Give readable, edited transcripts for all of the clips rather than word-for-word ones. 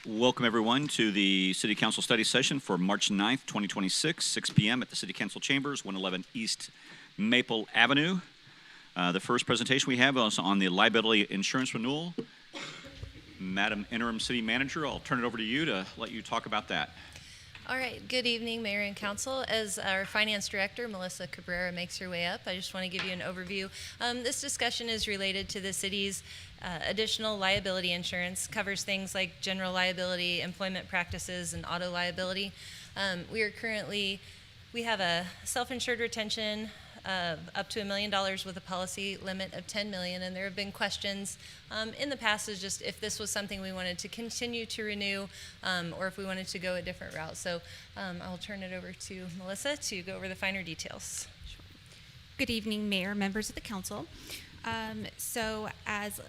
Welcome, everyone, to the City Council study session for March 9th, 2026, 6 p.m. at the City Council Chambers, 111 East Maple Avenue. The first presentation we have is on the liability insurance renewal. Madam Interim City Manager, I'll turn it over to you to let you talk about that. All right, good evening, Mayor and Council. As our Finance Director, Melissa Cabrera, makes her way up, I just want to give you an overview. This discussion is related to the city's additional liability insurance, covers things like general liability, employment practices, and auto liability. We have a self-insured retention of up to $1 million with a policy limit of $10 million, and there have been questions in the past as just if this was something we wanted to continue to renew or if we wanted to go a different route. So I'll turn it over to Melissa to go over the finer details. Good evening, Mayor, members of the Council. So as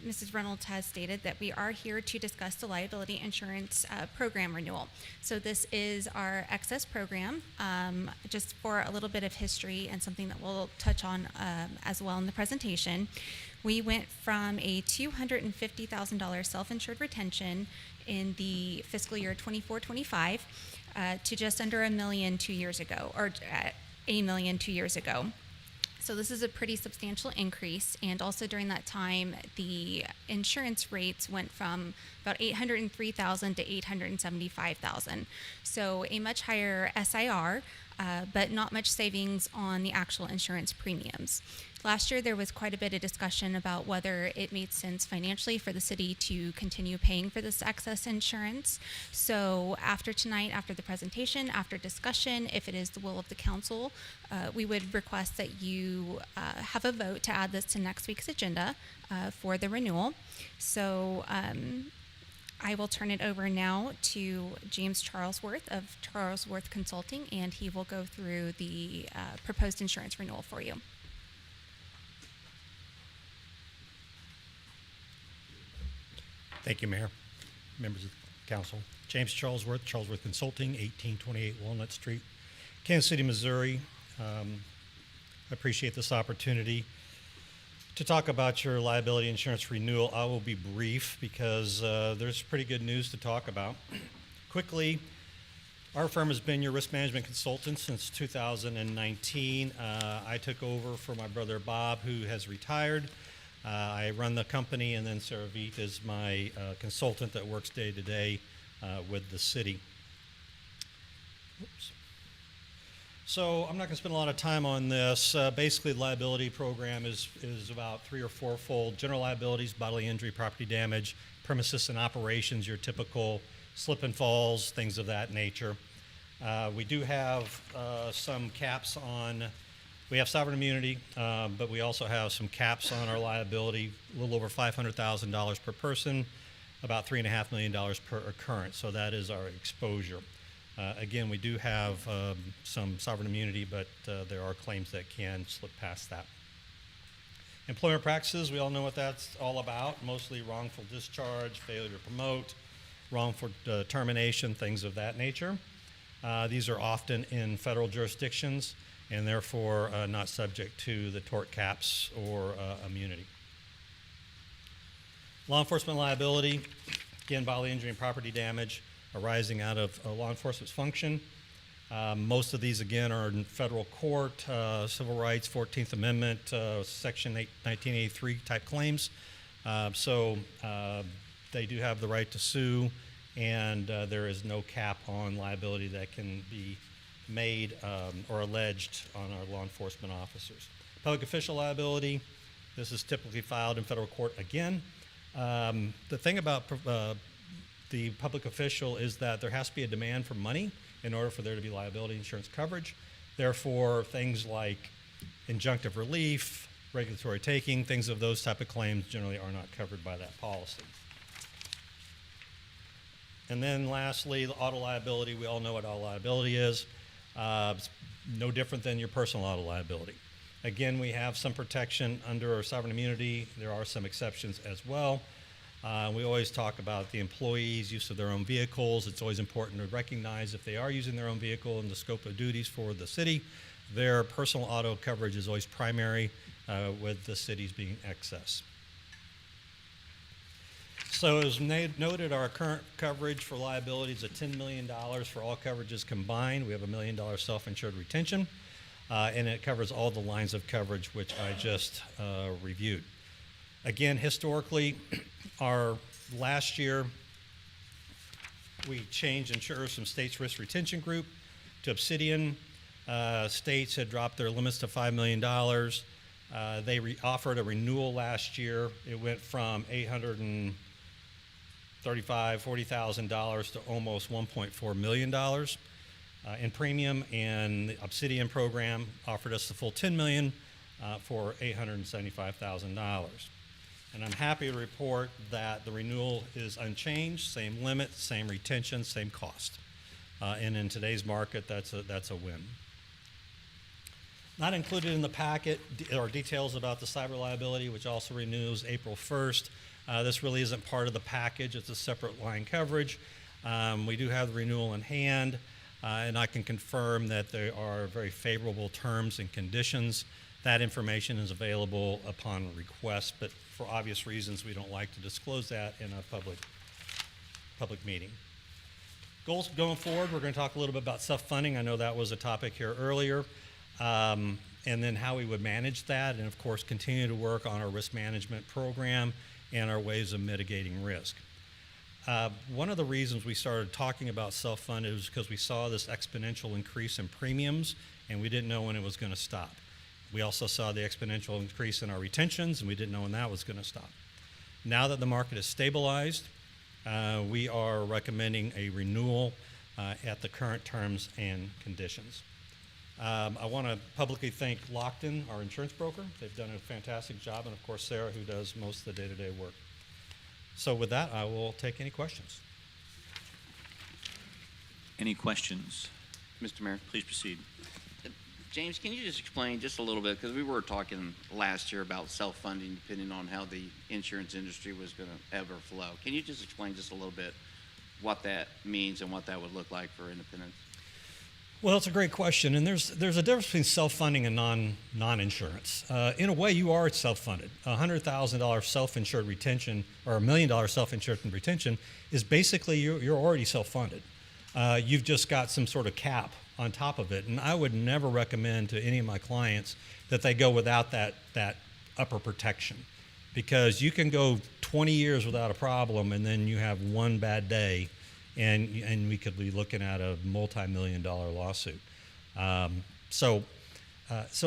Mrs. Reynolds has stated, that we are here to discuss the liability insurance program renewal. So this is our excess program, just for a little bit of history and something that we'll touch on as well in the presentation. We went from a $250,000 self-insured retention in the fiscal year 24-25 to just under $1 million 2 years ago, or $1 million 2 years ago. So this is a pretty substantial increase, and also during that time, the insurance rates went from about $803,000 to $875,000. So a much higher SIR, but not much savings on the actual insurance premiums. Last year, there was quite a bit of discussion about whether it made sense financially for the city to continue paying for this excess insurance. So after tonight, after the presentation, after discussion, if it is the will of the council, we would request that you have a vote to add this to next week's agenda for the renewal. So I will turn it over now to James Charlesworth of Charlesworth Consulting, and he will go through the proposed insurance renewal for you. Thank you, Mayor, members of the Council. James Charlesworth, Charlesworth Consulting, 1828 Walnut Street, Kansas City, Missouri. I appreciate this opportunity to talk about your liability insurance renewal. I will be brief because there's pretty good news to talk about. Quickly, our firm has been your risk management consultant since 2019. I took over for my brother Bob, who has retired. I run the company, and then Sarah Veet is my consultant that works day to day with the city. Oops. So I'm not going to spend a lot of time on this. Basically, the liability program is about 3 or 4-fold. General liabilities, bodily injury, property damage, premises and operations, your typical slip and falls, things of that nature. We do have some caps on. We have sovereign immunity, but we also have some caps on our liability, a little over $500,000 per person, about $3.5 million per occurrence. So that is our exposure. Again, we do have some sovereign immunity, but there are claims that can slip past that. Employment practices, we all know what that's all about, mostly wrongful discharge, failure to promote, wrongful termination, things of that nature. These are often in federal jurisdictions, and therefore not subject to the tort caps or immunity. Law enforcement liability, again, bodily injury and property damage arising out of law enforcement's function. Most of these, again, are in federal court, civil rights, 14th Amendment, Section 1983 type claims. So they do have the right to sue, and there is no cap on liability that can be made or alleged on our law enforcement officers. Public official liability, this is typically filed in federal court again. The thing about the public official is that there has to be a demand for money in order for there to be liability insurance coverage. Therefore, things like injunctive relief, regulatory taking, things of those type of claims generally are not covered by that policy. And then lastly, the auto liability. We all know what auto liability is. It's no different than your personal auto liability. Again, we have some protection under our sovereign immunity. There are some exceptions as well. We always talk about the employees' use of their own vehicles. It's always important to recognize if they are using their own vehicle in the scope of duties for the city, their personal auto coverage is always primary, with the city's being excess. So as noted, our current coverage for liability is at $10 million for all coverages combined. We have $1 million self-insured retention, and it covers all the lines of coverage which I just reviewed. Again, historically, our last year, we changed insurers from States Risk Retention Group to Obsidian. States had dropped their limits to $5 million. They offered a renewal last year. It went from $840,000 to almost $1.4 million in premium, and the Obsidian program offered us the full $10 million for $875,000. And I'm happy to report that the renewal is unchanged, same limit, same retention, same cost. And in today's market, that's a win. Not included in the packet are details about the cyber liability, which also renews April 1st. This really isn't part of the package. It's a separate line coverage. We do have the renewal in hand, and I can confirm that there are very favorable terms and conditions. That information is available upon request, but for obvious reasons, we don't like to disclose that in a public meeting. Goals going forward, we're going to talk a little bit about self-funding. I know that was a topic here earlier. And then how we would manage that, and of course continue to work on our risk management program and our ways of mitigating risk. One of the reasons we started talking about self-funded was because we saw this exponential increase in premiums, and we didn't know when it was going to stop. We also saw the exponential increase in our retentions, and we didn't know when that was going to stop. Now that the market is stabilized, we are recommending a renewal at the current terms and conditions. I want to publicly thank Lockton, our insurance broker. They've done a fantastic job, and of course Sarah, who does most of the day-to-day work. So with that, I will take any questions. Any questions? Mr. Mayor. Please proceed. James, can you just explain just a little bit, because we were talking last year about self-funding depending on how the insurance industry was going to ebb or flow. Can you just explain just a little bit what that means and what that would look like for independents? Well, it's a great question, and there's a difference between self-funding and non-insurance. In a way, you are self-funded. $100,000 self-insured retention or $1 million self-insured retention is basically you're already self-funded. You've just got some sort of cap on top of it, and I would never recommend to any of my clients that they go without that upper protection, because you can go 20 years without a problem, and then you have one bad day, and we could be looking at a multi-million-dollar lawsuit. So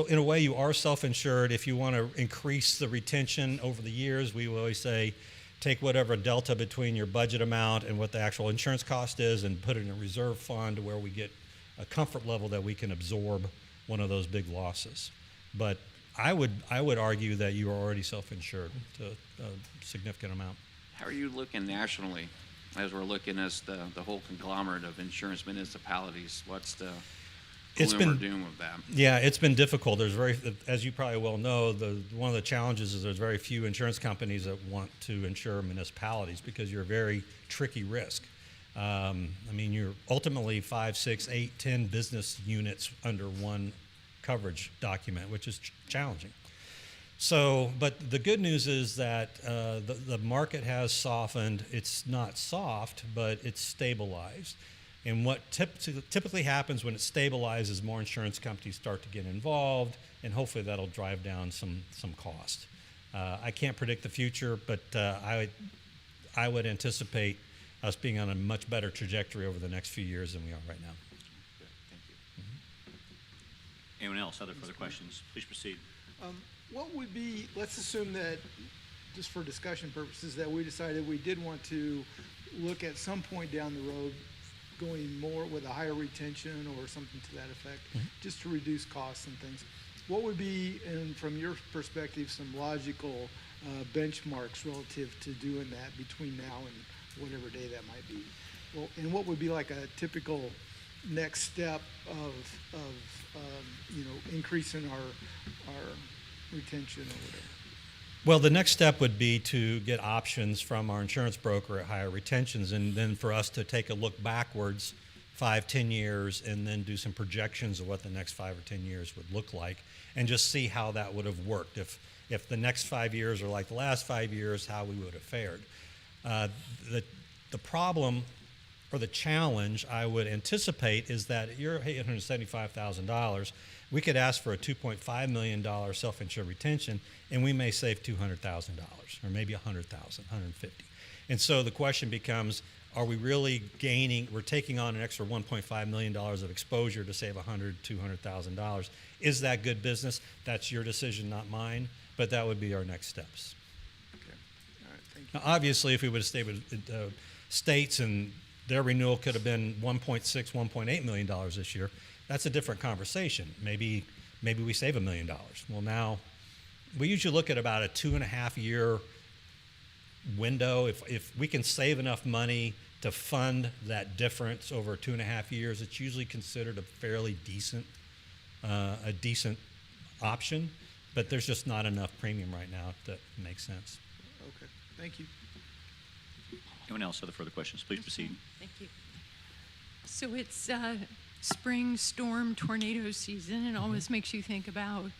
in a way, you are self-insured. If you want to increase the retention over the years, we will always say, take whatever delta between your budget amount and what the actual insurance cost is and put it in a reserve fund where we get a comfort level that we can absorb one of those big losses. But I would argue that you are already self-insured to a significant amount. How are you looking nationally as we're looking as the whole conglomerate of insurance municipalities? What's the gloom or doom of that? Yeah, it's been difficult. There's as you probably well know, one of the challenges is there's very few insurance companies that want to insure municipalities because you're a very tricky risk. I mean, you're ultimately 5, 6, 8, 10 business units under one coverage document, which is challenging. So, but the good news is that the market has softened. It's not soft, but it's stabilized. And what typically happens when it stabilizes, more insurance companies start to get involved, and hopefully that'll drive down some cost. I can't predict the future, but I would anticipate us being on a much better trajectory over the next few years than we are right now. Good, thank you. Anyone else? Other further questions? Please proceed. What would be, let's assume that, just for discussion purposes, that we decided we did want to look at some point down the road going more with a higher retention or something to that effect, just to reduce costs and things. What would be, and from your perspective, some logical benchmarks relative to doing that between now and whatever day that might be? Well, and what would be like a typical next step of increasing our retention or whatever? Well, the next step would be to get options from our insurance broker at higher retentions, and then for us to take a look backwards 5, 10 years and then do some projections of what the next 5 or 10 years would look like and just see how that would have worked. If the next 5 years are like the last 5 years, how we would have fared. Uh, the problem or the challenge I would anticipate is that you're $875,000. We could ask for a $2.5 million self-insured retention, and we may save $200,000 or maybe $100,000, $150,000. And so the question becomes, are we really gaining? We're taking on an extra $1.5 million of exposure to save $100,000, $200,000. Is that good business? That's your decision, not mine. But that would be our next steps. Okay. All right, thank you. Now, obviously, if we would have stayed with states and their renewal could have been $1.6, $1.8 million this year, that's a different conversation. Maybe we save $1 million. Well, now we usually look at about a 2.5 year window. If we can save enough money to fund that difference over 2.5 years, it's usually considered a fairly decent option. But there's just not enough premium right now that makes sense. Okay, thank you. Anyone else have further questions? Please proceed. Thank you. So it's spring storm tornado season. It always makes you think about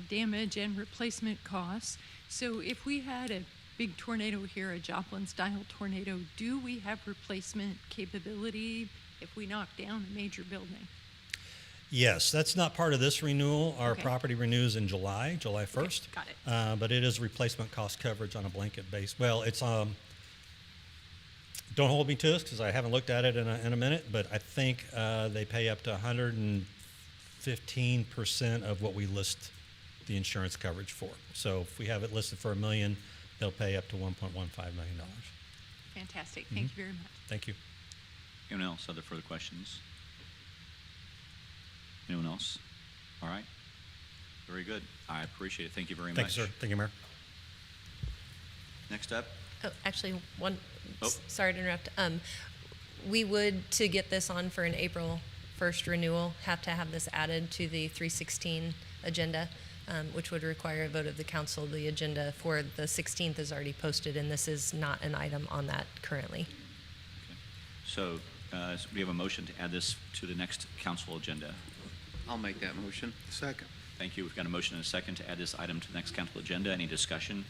damage and replacement costs. So if we had a big tornado here, a Joplin-style tornado, do we have replacement capability if we knock down a major building? Yes, that's not part of this renewal. Our Okay. property renews in July 1st. Got it. But it is replacement cost coverage on a blanket base. Well, it's don't hold me to this because I haven't looked at it in a minute, but I think they pay up to 115% of what we list the insurance coverage for. So if we have it listed for $1 million, they'll pay up to $1.15 million. Fantastic. Thank you very much. Thank you. Anyone else have further questions? Anyone else? All right. Very good. I appreciate it. Thank you very much. Thank you, sir. Thank you, Mayor. Next up. Oh, actually, Oh. sorry to interrupt. We would, to get this on for an April 1st renewal, have to have this added to the 316 agenda, which would require a vote of the council. The agenda for the 16th is already posted, and this is not an item on that currently. So we have a motion to add this to the next council agenda. I'll make that motion. Second. Thank you. We've got a motion and a second to add this item to the next council agenda. Any discussion?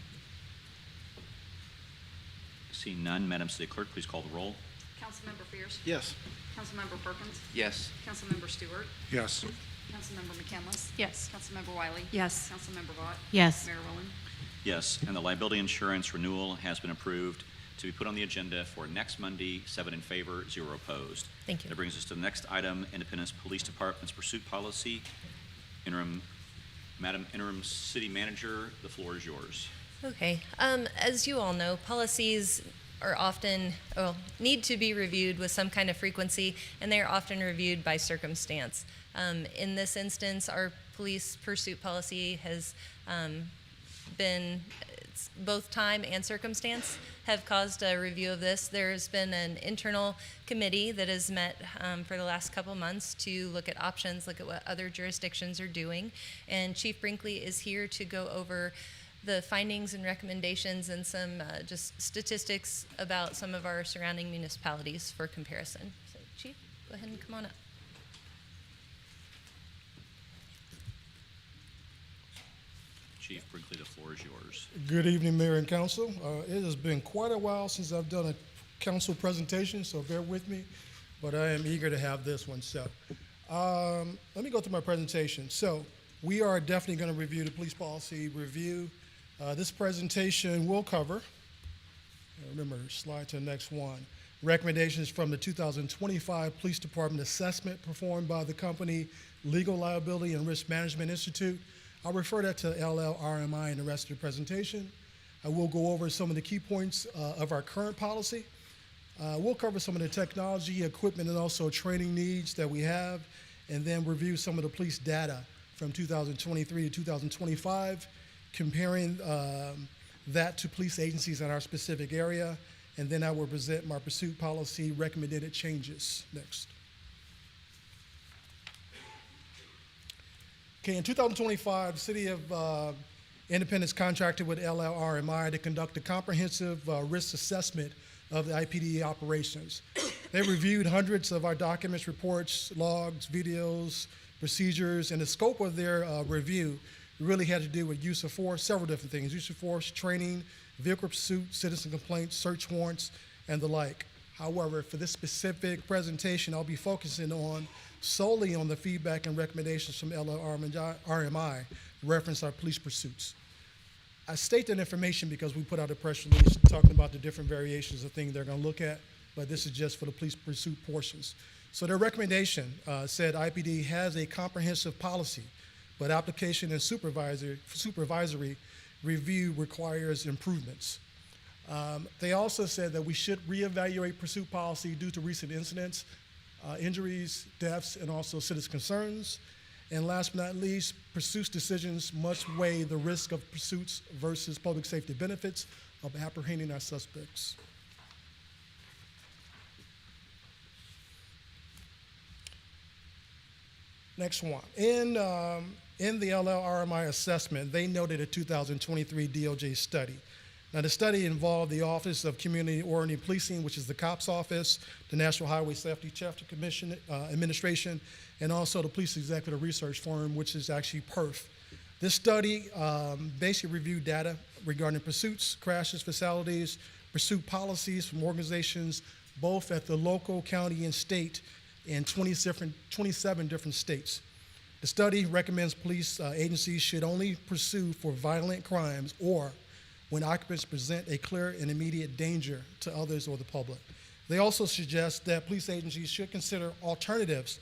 Seeing none, Madam City Clerk, please call the roll. Councilmember Fierce. Yes. Councilmember Perkins. Yes. Councilmember Stewart. Yes. Councilmember McKinless. Yes. Councilmember Wiley. Yes. Councilmember Vought. Yes. Mayor Rowland. Yes, and the liability insurance renewal has been approved to be put on the agenda for next Monday, 7 in favor, 0 opposed. Thank you. That brings us to the next item, Independence Police Department's pursuit policy. Madam Interim City Manager, the floor is yours. Okay. As you all know, policies are often, need to be reviewed with some kind of frequency, and they are often reviewed by circumstance. In this instance, our police pursuit policy has been, both time and circumstance have caused a review of this. There's been an internal committee that has met for the last couple months to look at options, look at what other jurisdictions are doing, and Chief Brinkley is here to go over the findings and recommendations and some just statistics about some of our surrounding municipalities for comparison. So, Chief, go ahead and come on up. Chief Brinkley, the floor is yours. Good evening, Mayor and Council. It has been quite a while since I've done a council presentation, so bear with me, but I am eager to have this one. So let me go through my presentation. So we are definitely going to review the police policy review. This presentation will cover, remember, slide to the next one, recommendations from the 2025 Police Department assessment performed by the company Legal Liability and Risk Management Institute. I'll refer that to LLRMI in the rest of the presentation. I will go over some of the key points of our current policy. We'll cover some of the technology, equipment, and also training needs that we have, and then review some of the police data from 2023 to 2025, comparing that to police agencies in our specific area, and then I will present my pursuit policy recommended changes next. Okay, in 2025, the City of Independence contracted with LLRMI to conduct a comprehensive risk assessment of the IPD operations. They reviewed hundreds of our documents, reports, logs, videos, procedures, and the scope of their review really had to do with use of force, several different things, use of force, training, vehicle pursuit, citizen complaints, search warrants, and the like. However, for this specific presentation, I'll be focusing solely on the feedback and recommendations from LRMI reference our police pursuits. I state that information because we put out a press release talking about the different variations of things they're going to look at, but this is just for the police pursuit portions. So their recommendation said IPD has a comprehensive policy, but application and supervisory review requires improvements. They also said that we should reevaluate pursuit policy due to recent incidents, injuries, deaths, and also citizen concerns. And last but not least, pursuit decisions must weigh the risk of pursuits versus public safety benefits of apprehending our suspects. Next one. In the LLRMI assessment, they noted a 2023 DOJ study. Now, the study involved the Office of Community-Oriented Policing, which is the COPS office, the National Highway Safety Commission Administration, and also the Police Executive Research Forum, which is actually PERF. This study basically reviewed data regarding pursuits, crashes, fatalities, pursuit policies from organizations both at the local, county, and state in 27 different states. The study recommends police agencies should only pursue for violent crimes or when occupants present a clear and immediate danger to others or the public. They also suggest that police agencies should consider alternatives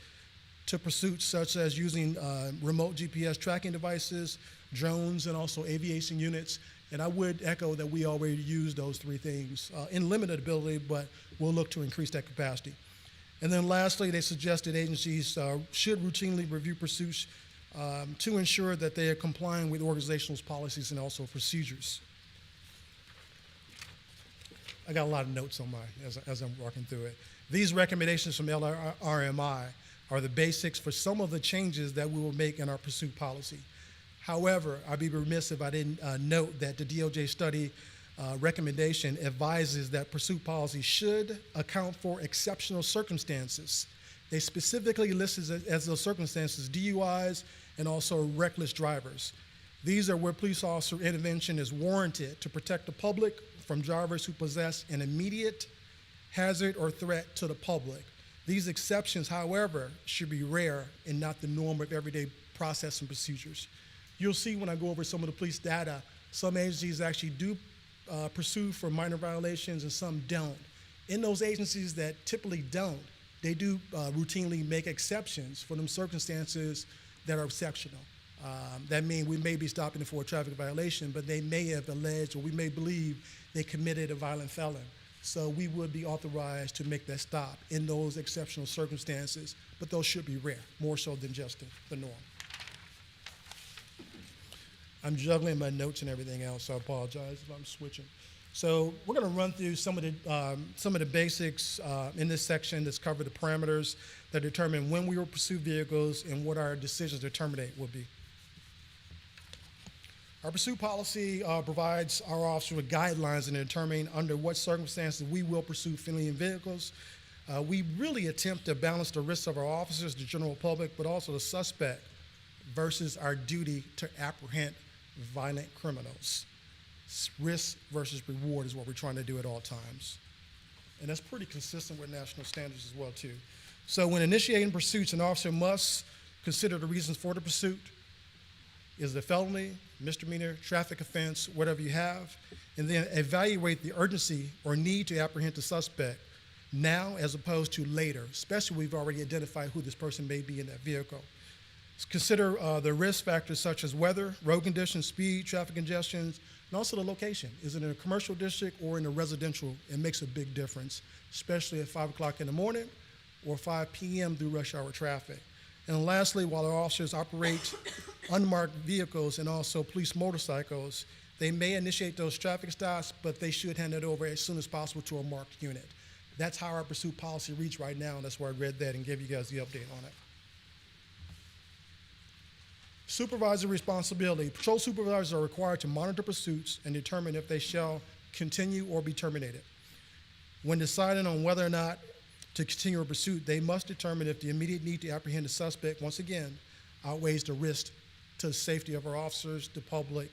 to pursuits such as using remote GPS tracking devices, drones, and also aviation units. And I would echo that we already use those three things in limited ability, but we'll look to increase that capacity. And then lastly, they suggested agencies should routinely review pursuits to ensure that they are complying with organizational policies and also procedures. I got a lot of notes on as I'm walking through it. These recommendations from LRMI are the basics for some of the changes that we will make in our pursuit policy. However, I'd be remiss if I didn't note that the DOJ study recommendation advises that pursuit policy should account for exceptional circumstances. They specifically listed as those circumstances DUIs and also reckless drivers. These are where police officer intervention is warranted to protect the public from drivers who possess an immediate hazard or threat to the public. These exceptions, however, should be rare and not the norm of everyday process and procedures. You'll see when I go over some of the police data, some agencies actually do pursue for minor violations and some don't. In those agencies that typically don't, they do routinely make exceptions for them circumstances that are exceptional. That means we may be stopping them for a traffic violation, but they may have alleged or we may believe they committed a violent felon. So we would be authorized to make that stop in those exceptional circumstances, but those should be rare, more so than just the norm. I'm juggling my notes and everything else, so I apologize if I'm switching. So we're going to run through some of the basics in this section that's cover the parameters that determine when we will pursue vehicles and what our decisions to terminate will be. Our pursuit policy provides our officers with guidelines in determining under what circumstances we will pursue fleeing vehicles. We really attempt to balance the risks of our officers, the general public, but also the suspect versus our duty to apprehend violent criminals. Risk versus reward is what we're trying to do at all times. And that's pretty consistent with national standards as well, too. So when initiating pursuits, an officer must consider the reasons for the pursuit. Is it a felony, misdemeanor, traffic offense, whatever you have, and then evaluate the urgency or need to apprehend the suspect now as opposed to later, especially we've already identified who this person may be in that vehicle. Consider the risk factors such as weather, road conditions, speed, traffic congestions, and also the location. Is it in a commercial district or in a residential? It makes a big difference, especially at 5 o'clock in the morning or 5 p.m. through rush hour traffic. And lastly, while our officers operate unmarked vehicles and also police motorcycles, they may initiate those traffic stops, but they should hand it over as soon as possible to a marked unit. That's how our pursuit policy reads right now, and that's why I read that and gave you guys the update on it. Supervisory responsibility. Patrol supervisors are required to monitor pursuits and determine if they shall continue or be terminated. When deciding on whether or not to continue a pursuit, they must determine if the immediate need to apprehend the suspect, once again, outweighs the risk to the safety of our officers, the public,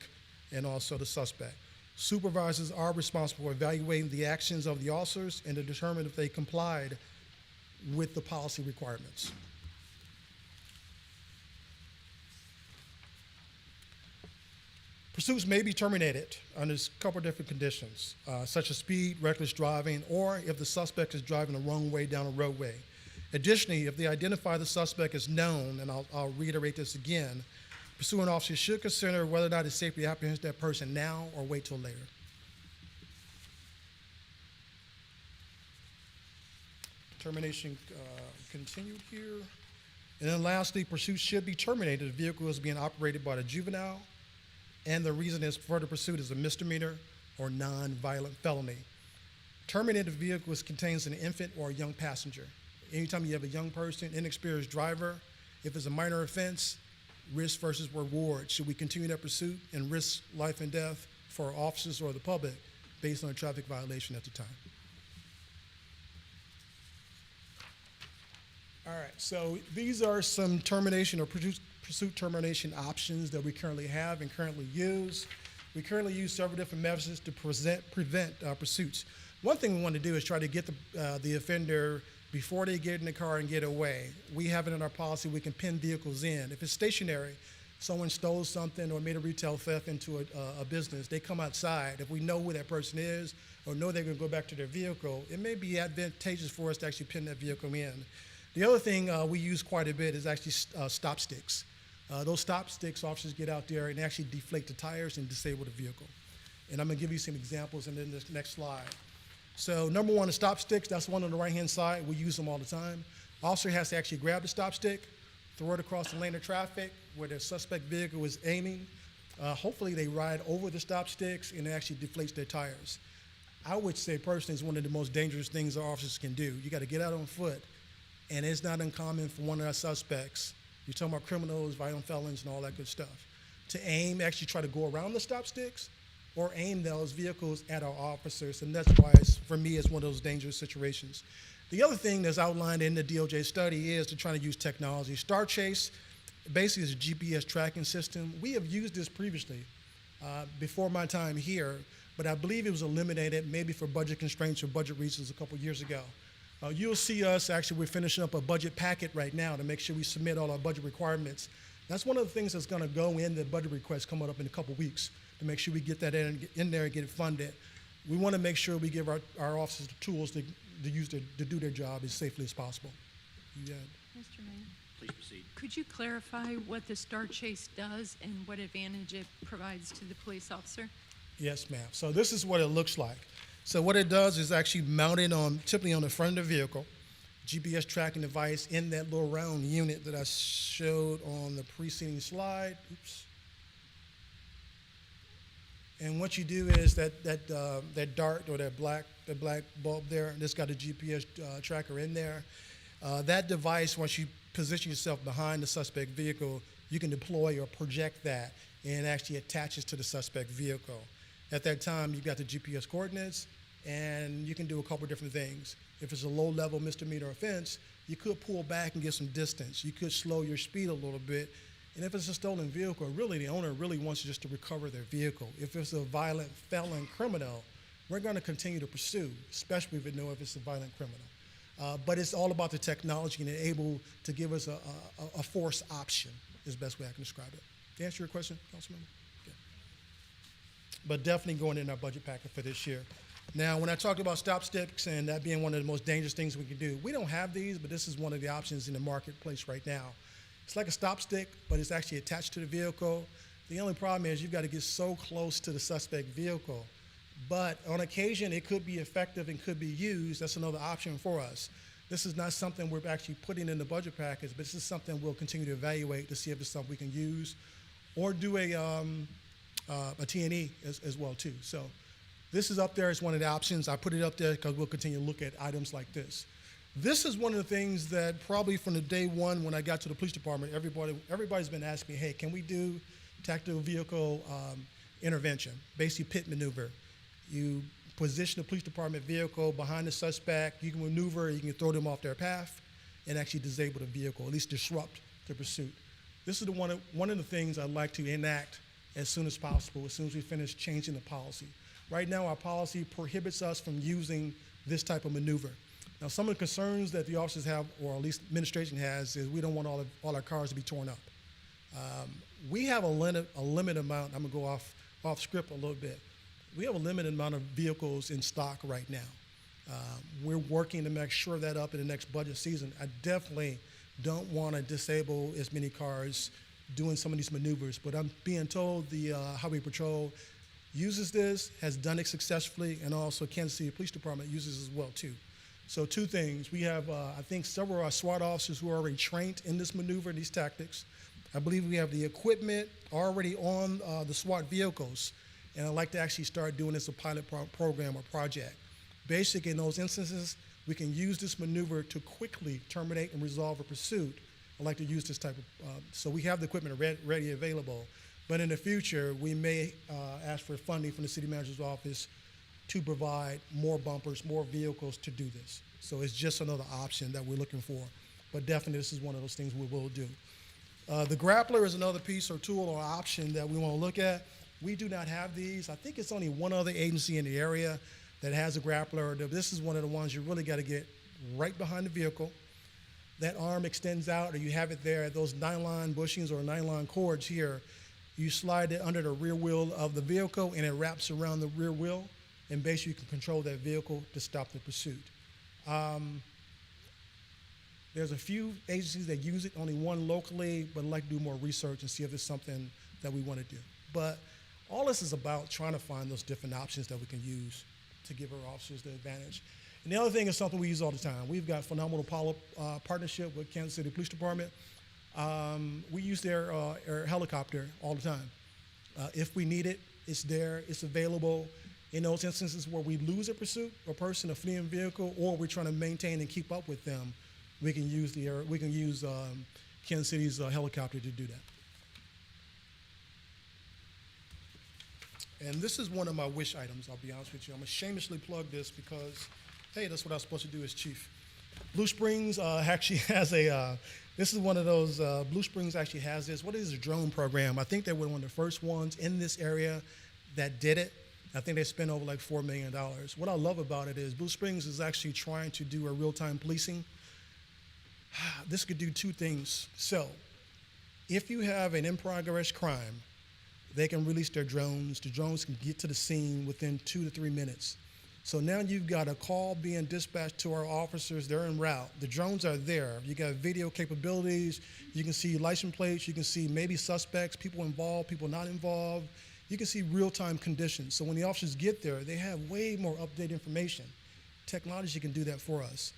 and also the suspect. Supervisors are responsible for evaluating the actions of the officers and to determine if they complied with the policy requirements. Pursuits may be terminated under a couple of different conditions, such as speed, reckless driving, or if the suspect is driving the wrong way down a roadway. Additionally, if they identify the suspect as known, and I'll reiterate this again, pursuing officers should consider whether or not it's safe to apprehend that person now or wait till later. Termination continued here. And then lastly, pursuit should be terminated if the vehicle is being operated by the juvenile and the reason is further pursuit is a misdemeanor or non-violent felony. Terminated vehicles contains an infant or a young passenger. Anytime you have a young person, inexperienced driver, if it's a minor offense, risk versus reward. Should we continue that pursuit and risk life and death for officers or the public based on a traffic violation at the time? All right, so these are some termination or pursuit termination options that we currently have and currently use. We currently use several different methods to prevent pursuits. One thing we want to do is try to get the offender before they get in the car and get away. We have it in our policy, we can pin vehicles in. If it's stationary, someone stole something or made a retail theft into a business, they come outside. If we know who that person is or know they're gonna go back to their vehicle, it may be advantageous for us to actually pin that vehicle in. The other thing we use quite a bit is actually stop sticks. Those stop sticks, officers get out there and actually deflate the tires and disable the vehicle. And I'm gonna give you some examples in the next slide. So number one, the stop sticks, that's one on the right-hand side. We use them all the time. Officer has to actually grab the stop stick, throw it across the lane of traffic where the suspect vehicle is aiming. Hopefully they ride over the stop sticks and it actually deflates their tires. I would say personally it's one of the most dangerous things our officers can do. You gotta get out on foot, and it's not uncommon for one of our suspects, you're talking about criminals, violent felons, and all that good stuff, to aim, actually try to go around the stop sticks or aim those vehicles at our officers, and that's why, for me, it's one of those dangerous situations. The other thing that's outlined in the DOJ study is to try to use technology. Star Chase basically is a GPS tracking system. We have used this previously, before my time here, but I believe it was eliminated maybe for budget constraints or budget reasons a couple years ago. You'll see us, actually, we're finishing up a budget packet right now to make sure we submit all our budget requirements. That's one of the things that's gonna go in the budget request coming up in a couple weeks to make sure we get that in there and get it funded. We wanna make sure we give our officers the tools to do their job as safely as possible. Yeah. Mr. Mayor, Please proceed. could you clarify what the Star Chase does and what advantage it provides to the police officer? Yes, ma'am. So this is what it looks like. So what it does is actually mounted typically on the front of the vehicle, GPS tracking device in that little round unit that I showed on the preceding slide. Oops. And what you do is that dart or that black bulb there, that's got a GPS tracker in there. That device, once you position yourself behind the suspect vehicle, you can deploy or project that and actually attaches to the suspect vehicle. At that time, you've got the GPS coordinates, and you can do a couple different things. If it's a low-level misdemeanor offense, you could pull back and get some distance. You could slow your speed a little bit. And if it's a stolen vehicle, really the owner really wants just to recover their vehicle. If it's a violent felon criminal, we're going to continue to pursue, especially if we know if it's a violent criminal. But it's all about the technology and able to give us a force option is the best way I can describe it. To answer your question, Councilmember? Yeah. But definitely going in our budget packet for this year. Now, when I talked about stop sticks and that being one of the most dangerous things we can do, we don't have these, but this is one of the options in the marketplace right now. It's like a stop stick, but it's actually attached to the vehicle. The only problem is you've got to get so close to the suspect vehicle. But on occasion, it could be effective and could be used. That's another option for us. This is not something we're actually putting in the budget package, but this is something we'll continue to evaluate to see if it's something we can use or do a T&E as well too. So this is up there as one of the options. I put it up there because we'll continue to look at items like this. This is one of the things that probably from the day one when I got to the police department, everybody's been asking me, hey, can we do tactical vehicle intervention, basically pit maneuver. You position the police department vehicle behind the suspect, you can maneuver, you can throw them off their path and actually disable the vehicle, at least disrupt the pursuit. This is one of the things I'd like to enact as soon as possible, as soon as we finish changing the policy. Right now, our policy prohibits us from using this type of maneuver. Now, some of the concerns that the officers have, or at least administration has, is we don't want all our cars to be torn up. We have a limited amount. I'm gonna go off script a little bit. We have a limited amount of vehicles in stock right now. We're working to make sure that up in the next budget season. I definitely don't want to disable as many cars doing some of these maneuvers, but I'm being told the Highway Patrol uses this, has done it successfully, and also Kansas City Police Department uses it as well too. So two things, we have I think several of our SWAT officers who are already trained in this maneuver, these tactics. I believe we have the equipment already on the SWAT vehicles, and I'd like to actually start doing this as a pilot program or project. Basically, in those instances, we can use this maneuver to quickly terminate and resolve a pursuit. I'd like to use this type of, so we have the equipment ready available, but in the future, we may ask for funding from the city manager's office to provide more bumpers, more vehicles to do this. So it's just another option that we're looking for, but definitely this is one of those things we will do. The grappler is another piece or tool or option that we want to look at. We do not have these. I think it's only one other agency in the area that has a grappler. This is one of the ones you really got to get right behind the vehicle. That arm extends out, or you have it there, those nylon bushings or nylon cords here. You slide it under the rear wheel of the vehicle, and it wraps around the rear wheel, and basically you can control that vehicle to stop the pursuit. There's a few agencies that use it, only one locally, but I'd like to do more research and see if it's something that we want to do. But all this is about trying to find those different options that we can use to give our officers the advantage. And the other thing is something we use all the time. We've got phenomenal partnership with Kansas City Police Department. We use their helicopter all the time. If we need it, it's there, it's available. In those instances where we lose a pursuit, a person, a fleeing vehicle, or we're trying to maintain and keep up with them, we can use Kansas City's helicopter to do that. And this is one of my wish items, I'll be honest with you. I'm gonna shamelessly plug this because, hey, that's what I'm supposed to do as chief. Blue Springs actually has this is one of those, Blue Springs actually has this, what is a drone program? I think they were one of the first ones in this area that did it. I think they spent over like $4 million. What I love about it is Blue Springs is actually trying to do a real-time policing. This could do two things. So, if you have an in-progress crime, they can release their drones. The drones can get to the scene within 2 to 3 minutes. So now you've got a call being dispatched to our officers. They're en route. The drones are there. You got video capabilities. You can see license plates. You can see maybe suspects, people involved, people not involved. You can see real-time conditions. So when the officers get there, they have way more updated information. Technology can do that for us.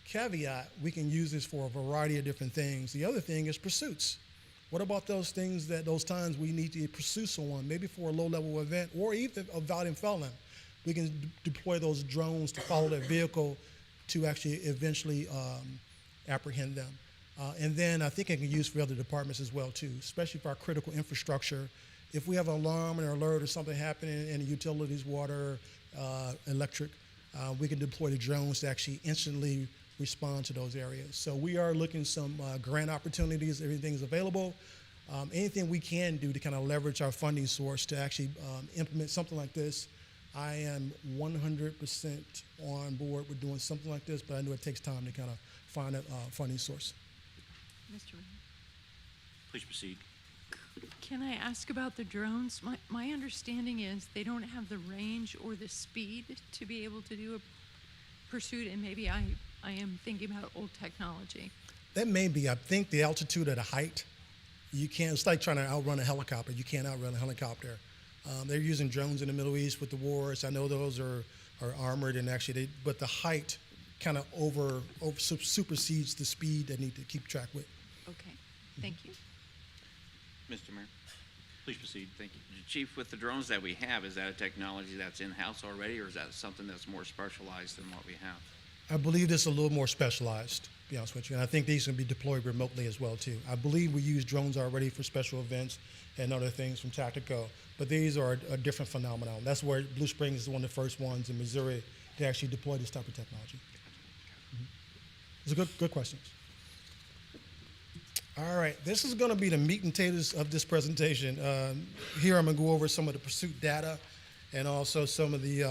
Caveat, we can use this for a variety of different things. The other thing is pursuits. What about those times we need to pursue someone, maybe for a low-level event or even a violent felon? We can deploy those drones to follow that vehicle to actually eventually apprehend them. And then I think it can be used for other departments as well too, especially for our critical infrastructure. If we have an alarm or alert or something happening in the utilities, water, electric, we can deploy the drones to actually instantly respond to those areas. So we are looking some grant opportunities. Everything's available. Anything we can do to kind of leverage our funding source to actually implement something like this, I am 100% on board with doing something like this, but I know it takes time to kind of find a funding source. Mr. Ray. Please proceed. Can I ask about the drones? My understanding is they don't have the range or the speed to be able to do a pursuit, and maybe I am thinking about old technology. That may be, I think the altitude at a height, you can't, it's like trying to outrun a helicopter. You can't outrun a helicopter. They're using drones in the Middle East with the wars. I know those are armored and actually, but the height kind of supersedes the speed they need to keep track with. Okay, thank you. Mr. Mayor. Please proceed. Thank you. Chief, with the drones that we have, is that a technology that's in-house already, or is that something that's more specialized than what we have? I believe this is a little more specialized, to be honest with you, and I think these can be deployed remotely as well too. I believe we use drones already for special events and other things from Tactico, but these are a different phenomenon. That's where Blue Springs is one of the first ones in Missouri to actually deploy this type of technology. Those are good questions. All right, this is going to be the meat and potatoes of this presentation. Here I'm going to go over some of the pursuit data and also some of the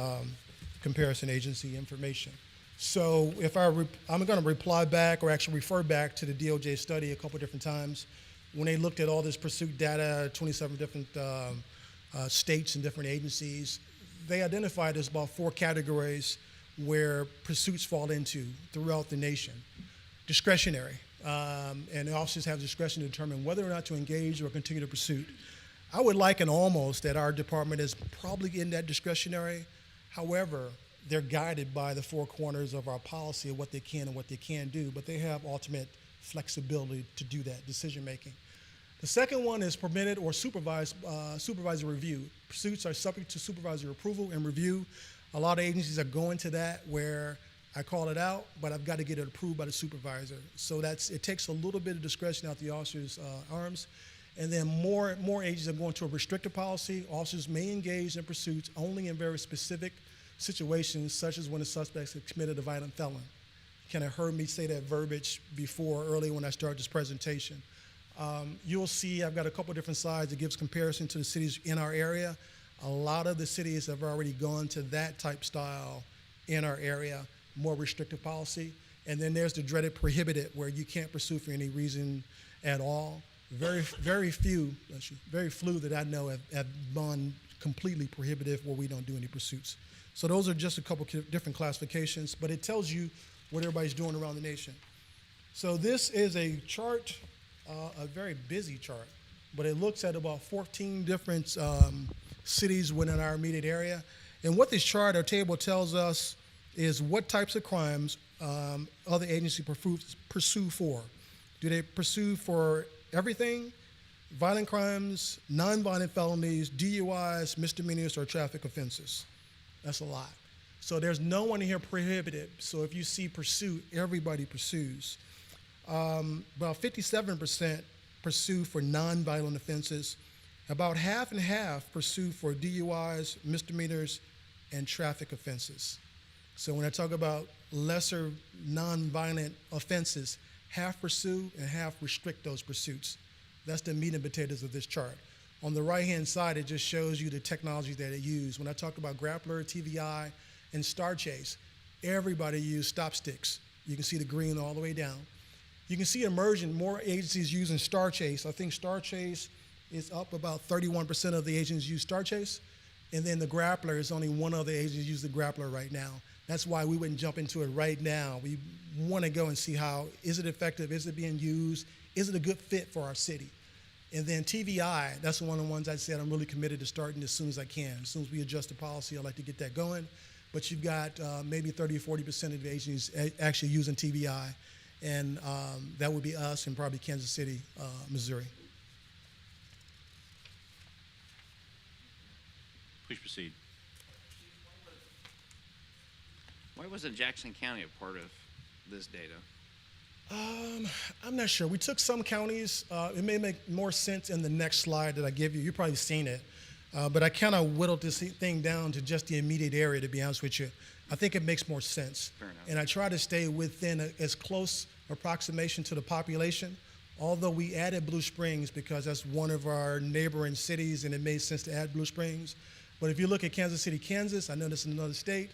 comparison agency information. So if I'm going to reply back or actually refer back to the DOJ study a couple different times. When they looked at all this pursuit data, 27 different states and different agencies, they identified there's about 4 categories where pursuits fall into throughout the nation. Discretionary, and the officers have discretion to determine whether or not to engage or continue the pursuit. I would liken almost that our department is probably in that discretionary. However, they're guided by the 4 corners of our policy of what they can and what they can't do, but they have ultimate flexibility to do that decision making. The second one is permitted or supervisor review. Pursuits are subject to supervisor approval and review. A lot of agencies are going to that where I call it out, but I've got to get it approved by the supervisor. So it takes a little bit of discretion out the officer's arms. And then more agencies are going to a restricted policy. Officers may engage in pursuits only in very specific situations, such as when the suspect has committed a violent felon. You kind of heard me say that verbiage before, earlier when I started this presentation. You'll see I've got a couple different slides that gives comparison to the cities in our area. A lot of the cities have already gone to that type style in our area, more restrictive policy. And then there's the dreaded prohibited, where you can't pursue for any reason at all. Very few that I know have gone completely prohibitive where we don't do any pursuits. So those are just a couple different classifications, but it tells you what everybody's doing around the nation. So this is a chart, a very busy chart, but it looks at about 14 different cities within our immediate area. And what this chart or table tells us is what types of crimes other agencies pursue for. Do they pursue for everything? Violent crimes, nonviolent felonies, DUIs, misdemeanors, or traffic offenses? That's a lot. So there's no one here prohibited. So if you see pursuit, everybody pursues. About 57% pursue for nonviolent offenses. About half and half pursue for DUIs, misdemeanors, and traffic offenses. So when I talk about lesser nonviolent offenses, half pursue and half restrict those pursuits. That's the meat and potatoes of this chart. On the right-hand side, it just shows you the technology that it used. When I talk about Grappler, TVI, and Star Chase, everybody used stop sticks. You can see the green all the way down. You can see emerging more agencies using Star Chase. I think Star Chase is up about 31% of the agencies use Star Chase. And then the Grappler is only one other agency use the Grappler right now. That's why we wouldn't jump into it right now. We want to go and see how, is it effective? Is it being used? Is it a good fit for our city? And then TVI, that's one of the ones I said I'm really committed to starting as soon as I can. As soon as we adjust the policy, I'd like to get that going. But you've got maybe 30 or 40% of the agencies actually using TVI. And that would be us and probably Kansas City, Missouri. Please proceed. Why wasn't Jackson County a part of this data? I'm not sure. We took some counties. It may make more sense in the next slide that I give you. You've probably seen it. But I kind of whittled this thing down to just the immediate area, to be honest with you. I think it makes more sense. Fair enough. And I try to stay within as close approximation to the population, although we added Blue Springs because that's one of our neighboring cities and it made sense to add Blue Springs. But if you look at Kansas City, Kansas, I know this is another state,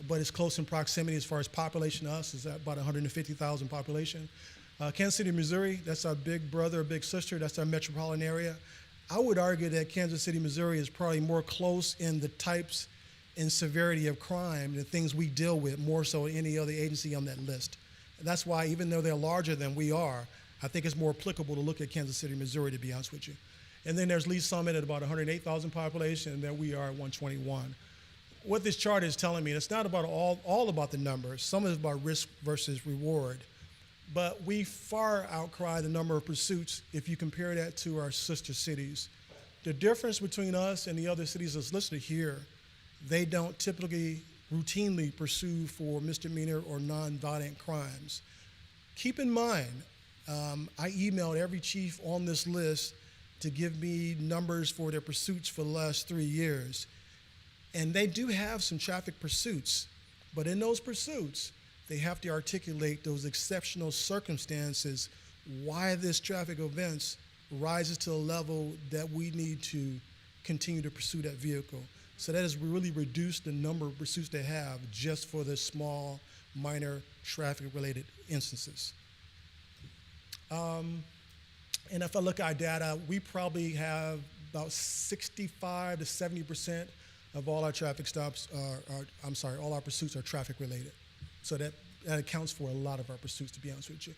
but it's close in proximity as far as population to us. It's about 150,000 population. Kansas City, Missouri, that's our big brother or big sister. That's our metropolitan area. I would argue that Kansas City, Missouri is probably more close in the types and severity of crime, the things we deal with, more so than any other agency on that list. And that's why, even though they're larger than we are, I think it's more applicable to look at Kansas City, Missouri, to be honest with you. And then there's Lee Summit at about 108,000 population, and then we are at 121. What this chart is telling me, it's not about all about the numbers. Some of it's about risk versus reward. But we far outcry the number of pursuits if you compare that to our sister cities. The difference between us and the other cities that's listed here, they don't typically routinely pursue for misdemeanor or nonviolent crimes. Keep in mind, I emailed every chief on this list to give me numbers for their pursuits for the last 3 years. And they do have some traffic pursuits, but in those pursuits, they have to articulate those exceptional circumstances why this traffic offense rises to a level that we need to continue to pursue that vehicle. So that has really reduced the number of pursuits they have just for the small, minor traffic-related instances. And if I look at our data, we probably have about 65 to 70% of all our traffic stops all our pursuits are traffic-related. So that accounts for a lot of our pursuits, to be honest with you.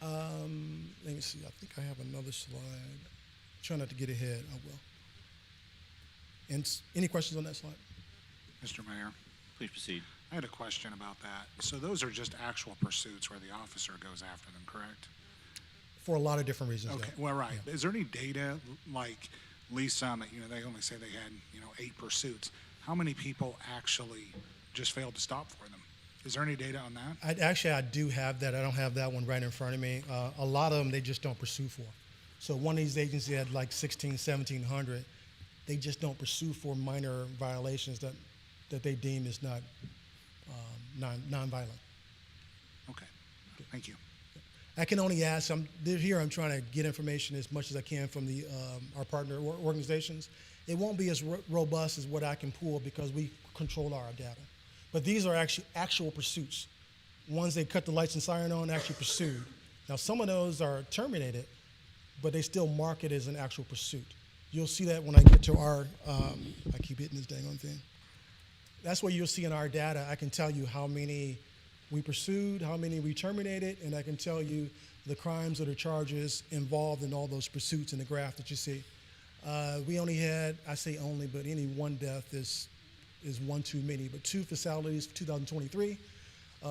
Let me see, I think I have another slide. Try not to get ahead, I will. And any questions on that slide? Mr. Mayor, Please proceed. I had a question about that. So those are just actual pursuits where the officer goes after them, correct? For a lot of different reasons. Okay, though. well, right. Yeah. Is there any data, like Lee Summit, they only say they had, 8 pursuits. How many people actually just failed to stop for them? Is there any data on that? I do have that. I don't have that one right in front of me. A lot of them, they just don't pursue for. So one of these agencies had like 1,700. They just don't pursue for minor violations that they deem is not non-violent. Okay, thank you. I can only ask. I'm trying to get information as much as I can from our partner organizations. It won't be as robust as what I can pull because we control our data. But these are actual pursuits. Ones they cut the lights and siren on, actually pursued. Now some of those are terminated, but they still mark it as an actual pursuit. You'll see that when I get to our, I keep hitting this dang on thing. That's what you'll see in our data. I can tell you how many we pursued, how many we terminated, and I can tell you the crimes or the charges involved in all those pursuits in the graph that you see. We only had, I say only, but any one death is one too many, but 2 fatalities for 2023,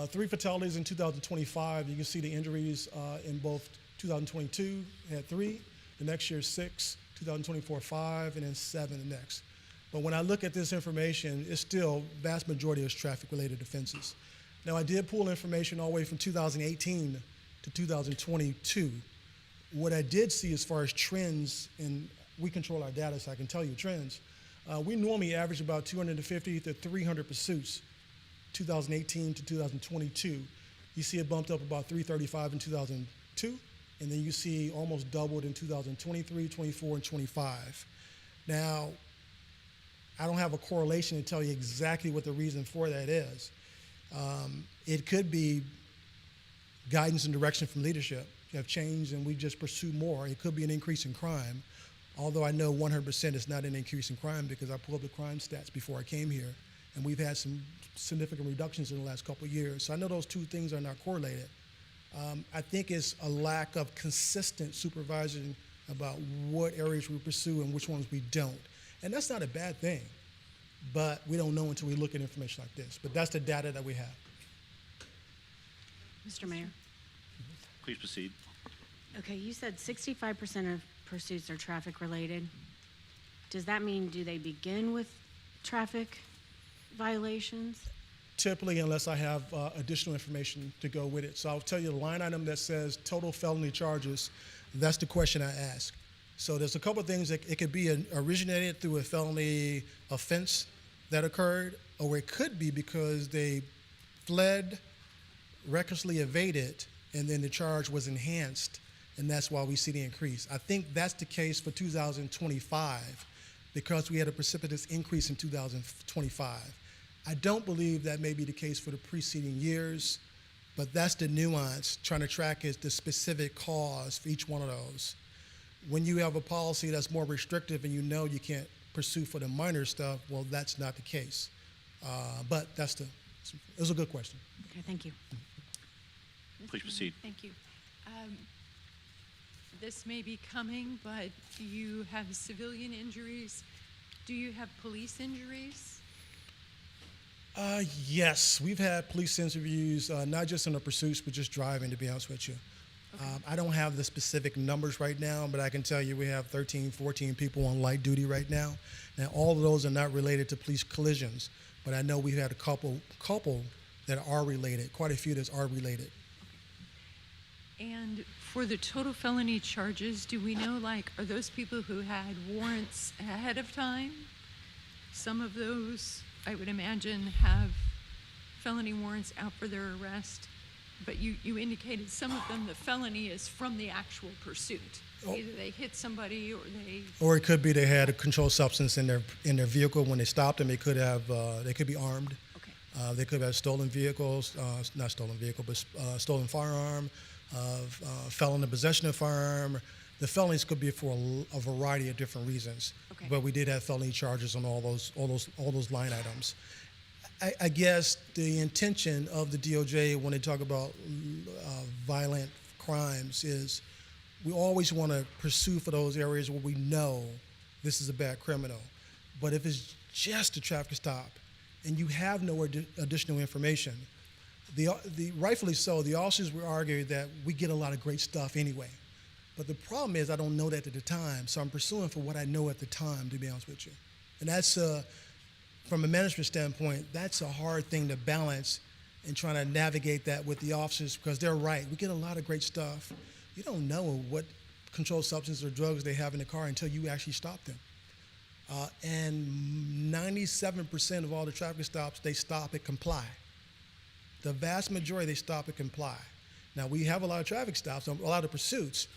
3 fatalities in 2025. You can see the injuries in both 2022 had 3, the next year 6, 2024 5, and then 7 the next. But when I look at this information, it's still vast majority is traffic-related offenses. Now I did pull information all the way from 2018 to 2022. What I did see as far as trends, and we control our data, so I can tell you trends. We normally average about 250 to 300 pursuits, 2018 to 2022. You see it bumped up about 335 in 2002, and then you see almost doubled in 2023, 24, and 25. Now, I don't have a correlation to tell you exactly what the reason for that is. It could be guidance and direction from leadership. You have changed and we just pursue more. It could be an increase in crime, although I know 100% it's not an increase in crime because I pulled up the crime stats before I came here, and we've had some significant reductions in the last couple of years. So I know those two things are not correlated. I think it's a lack of consistent supervision about what areas we pursue and which ones we don't. And that's not a bad thing, but we don't know until we look at information like this. But that's the data that we have. Mr. Mayor. Please proceed. Okay, you said 65% of pursuits are traffic related. Does that mean do they begin with traffic violations? Typically, unless I have additional information to go with it. So I'll tell you the line item that says total felony charges, that's the question I ask. So there's a couple of things that it could be originated through a felony offense that occurred, or it could be because they fled, recklessly evaded, and then the charge was enhanced, and that's why we see the increase. I think that's the case for 2025 because we had a precipitous increase in 2025. I don't believe that may be the case for the preceding years, but that's the nuance, trying to track is the specific cause for each one of those. When you have a policy that's more restrictive and you know you can't pursue for the minor stuff, well, that's not the case. But it was a good question. Okay, thank you. Please proceed. Thank you. This may be coming, but you have civilian injuries. Do you have police injuries? Yes, we've had police interviews, not just in the pursuits, but just driving, to be honest with you. Okay. I don't have the specific numbers right now, but I can tell you we have 13, 14 people on light duty right now. Now, all of those are not related to police collisions, but I know we've had a couple that are related, quite a few that are related. And for the total felony charges, do we know, are those people who had warrants ahead of time? Some of those, I would imagine, have felony warrants out for their arrest. but you indicated some of them, the felony is from the actual pursuit. Either they hit somebody or they, Or it could be they had a controlled substance in their vehicle when they stopped them. They could be armed. okay. They could have stolen vehicles, not stolen vehicle, but stolen firearm, felon in possession of firearm. The felonies could be for a variety of different reasons. Okay. But we did have felony charges on all those line items. I guess the intention of the DOJ when they talk about violent crimes is we always want to pursue for those areas where we know this is a bad criminal. But if it's just a traffic stop and you have no additional information, rightfully so, the officers will argue that we get a lot of great stuff anyway. But the problem is I don't know that at the time, so I'm pursuing for what I know at the time, to be honest with you. And that's, from a management standpoint, that's a hard thing to balance and trying to navigate that with the officers because they're right. We get a lot of great stuff. You don't know what controlled substance or drugs they have in the car until you actually stop them. And 97% of all the traffic stops, they stop and comply. The vast majority, they stop and comply. Now, we have a lot of traffic stops, a lot of pursuits,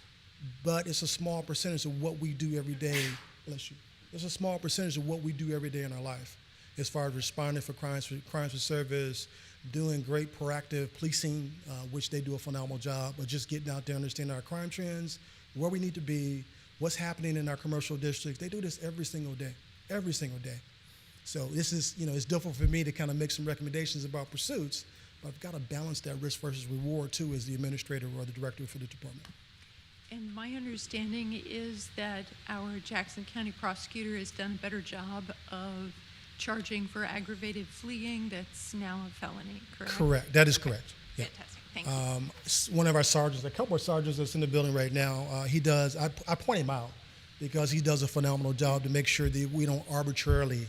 but it's a small percentage of what we do every day. Bless you. It's a small percentage of what we do every day in our life as far as responding for crimes for service, doing great proactive policing, which they do a phenomenal job, but just getting out there, understanding our crime trends, where we need to be, what's happening in our commercial districts. They do this every single day. So this is, it's difficult for me to kind of make some recommendations about pursuits, but I've got to balance that risk versus reward too as the administrator or the director for the department. And my understanding is that our Jackson County prosecutor has done a better job of charging for aggravated fleeing. That's now a felony, correct? Correct. That is correct. Yeah. Fantastic. Thank you. One of our sergeants, a couple of sergeants that's in the building right now, I point him out because he does a phenomenal job to make sure that we don't arbitrarily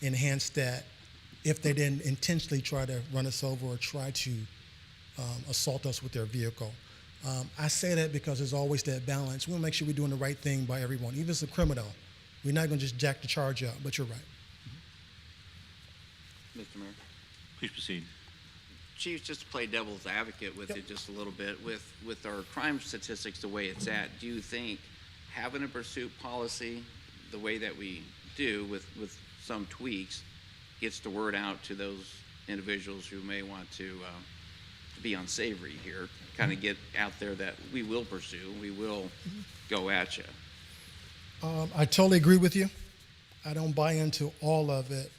enhance that if they didn't intentionally try to run us over or try to assault us with their vehicle. I say that because there's always that balance. We want to make sure we're doing the right thing by everyone. Even if it's a criminal, we're not going to just jack the charge up, but you're right. Mr. Mayor. Please proceed. Chief, just to play devil's advocate with it just a little bit, with our crime statistics the way it's at, do you think having a pursuit policy the way that we do with some tweaks gets the word out to those individuals who may want to be unsavory here, kind of get out there that we will pursue, we will go at you? I totally agree with you. I don't buy into all of it.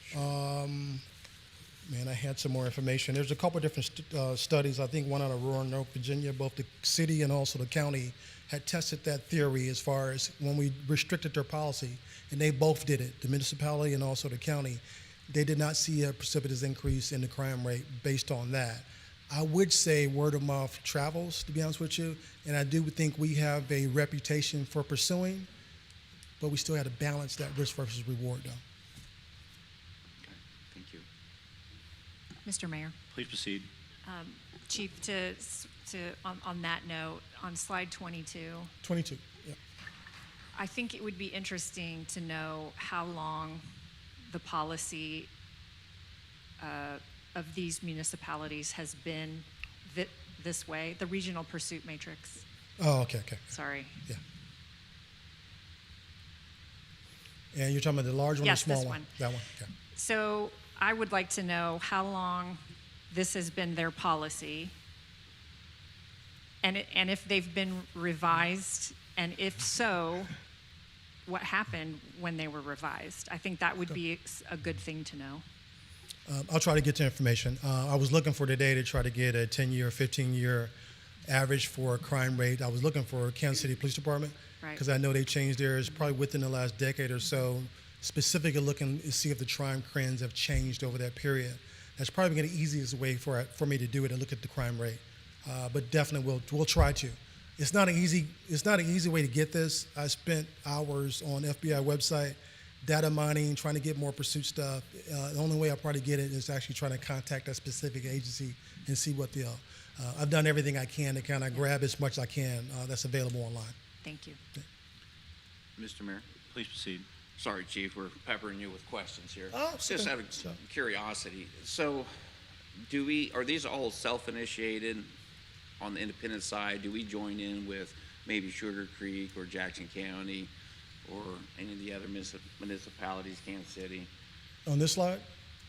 I had some more information. There's a couple of different studies. I think one out of Roanoke, Virginia, both the city and also the county had tested that theory as far as when we restricted their policy, and they both did it, the municipality and also the county. They did not see a precipitous increase in the crime rate based on that. I would say word of mouth travels, to be honest with you, and I do think we have a reputation for pursuing, but we still have to balance that risk versus reward, though. Okay, thank you. Mr. Mayor. Please proceed. Chief, on that note, on slide 22, 22, yeah. I think it would be interesting to know how long the policy of these municipalities has been this way, the regional pursuit matrix. Oh, okay. Sorry. Yeah. And you're talking about the large one or Yes, the small this one? one. That one, okay. So I would like to know how long this has been their policy, and if they've been revised, and if so, what happened when they were revised. I think that would be a good thing to know. I'll try to get the information. I was looking for today to try to get a 10-year, 15-year average for crime rate. I was looking for Kansas City Police Department because I know they changed theirs probably within the last decade or so, specifically looking to see if the crime trends have changed over that period. That's probably going to be the easiest way for me to do it and look at the crime rate. But definitely we'll try to. It's not an easy way to get this. I spent hours on FBI website data mining, trying to get more pursuit stuff. The only way I'll probably get it is actually trying to contact a specific agency and see what the. I've done everything I can to kind of grab as much as I can that's available online. Thank you. Mr. Mayor. Please proceed. Sorry, Chief, we're peppering you with questions here. Oh, Just okay. out of curiosity. So, are these all self-initiated on the independent side, do we join in with maybe Sugar Creek or Jackson County or any of the other municipalities, Kansas City? On this slide?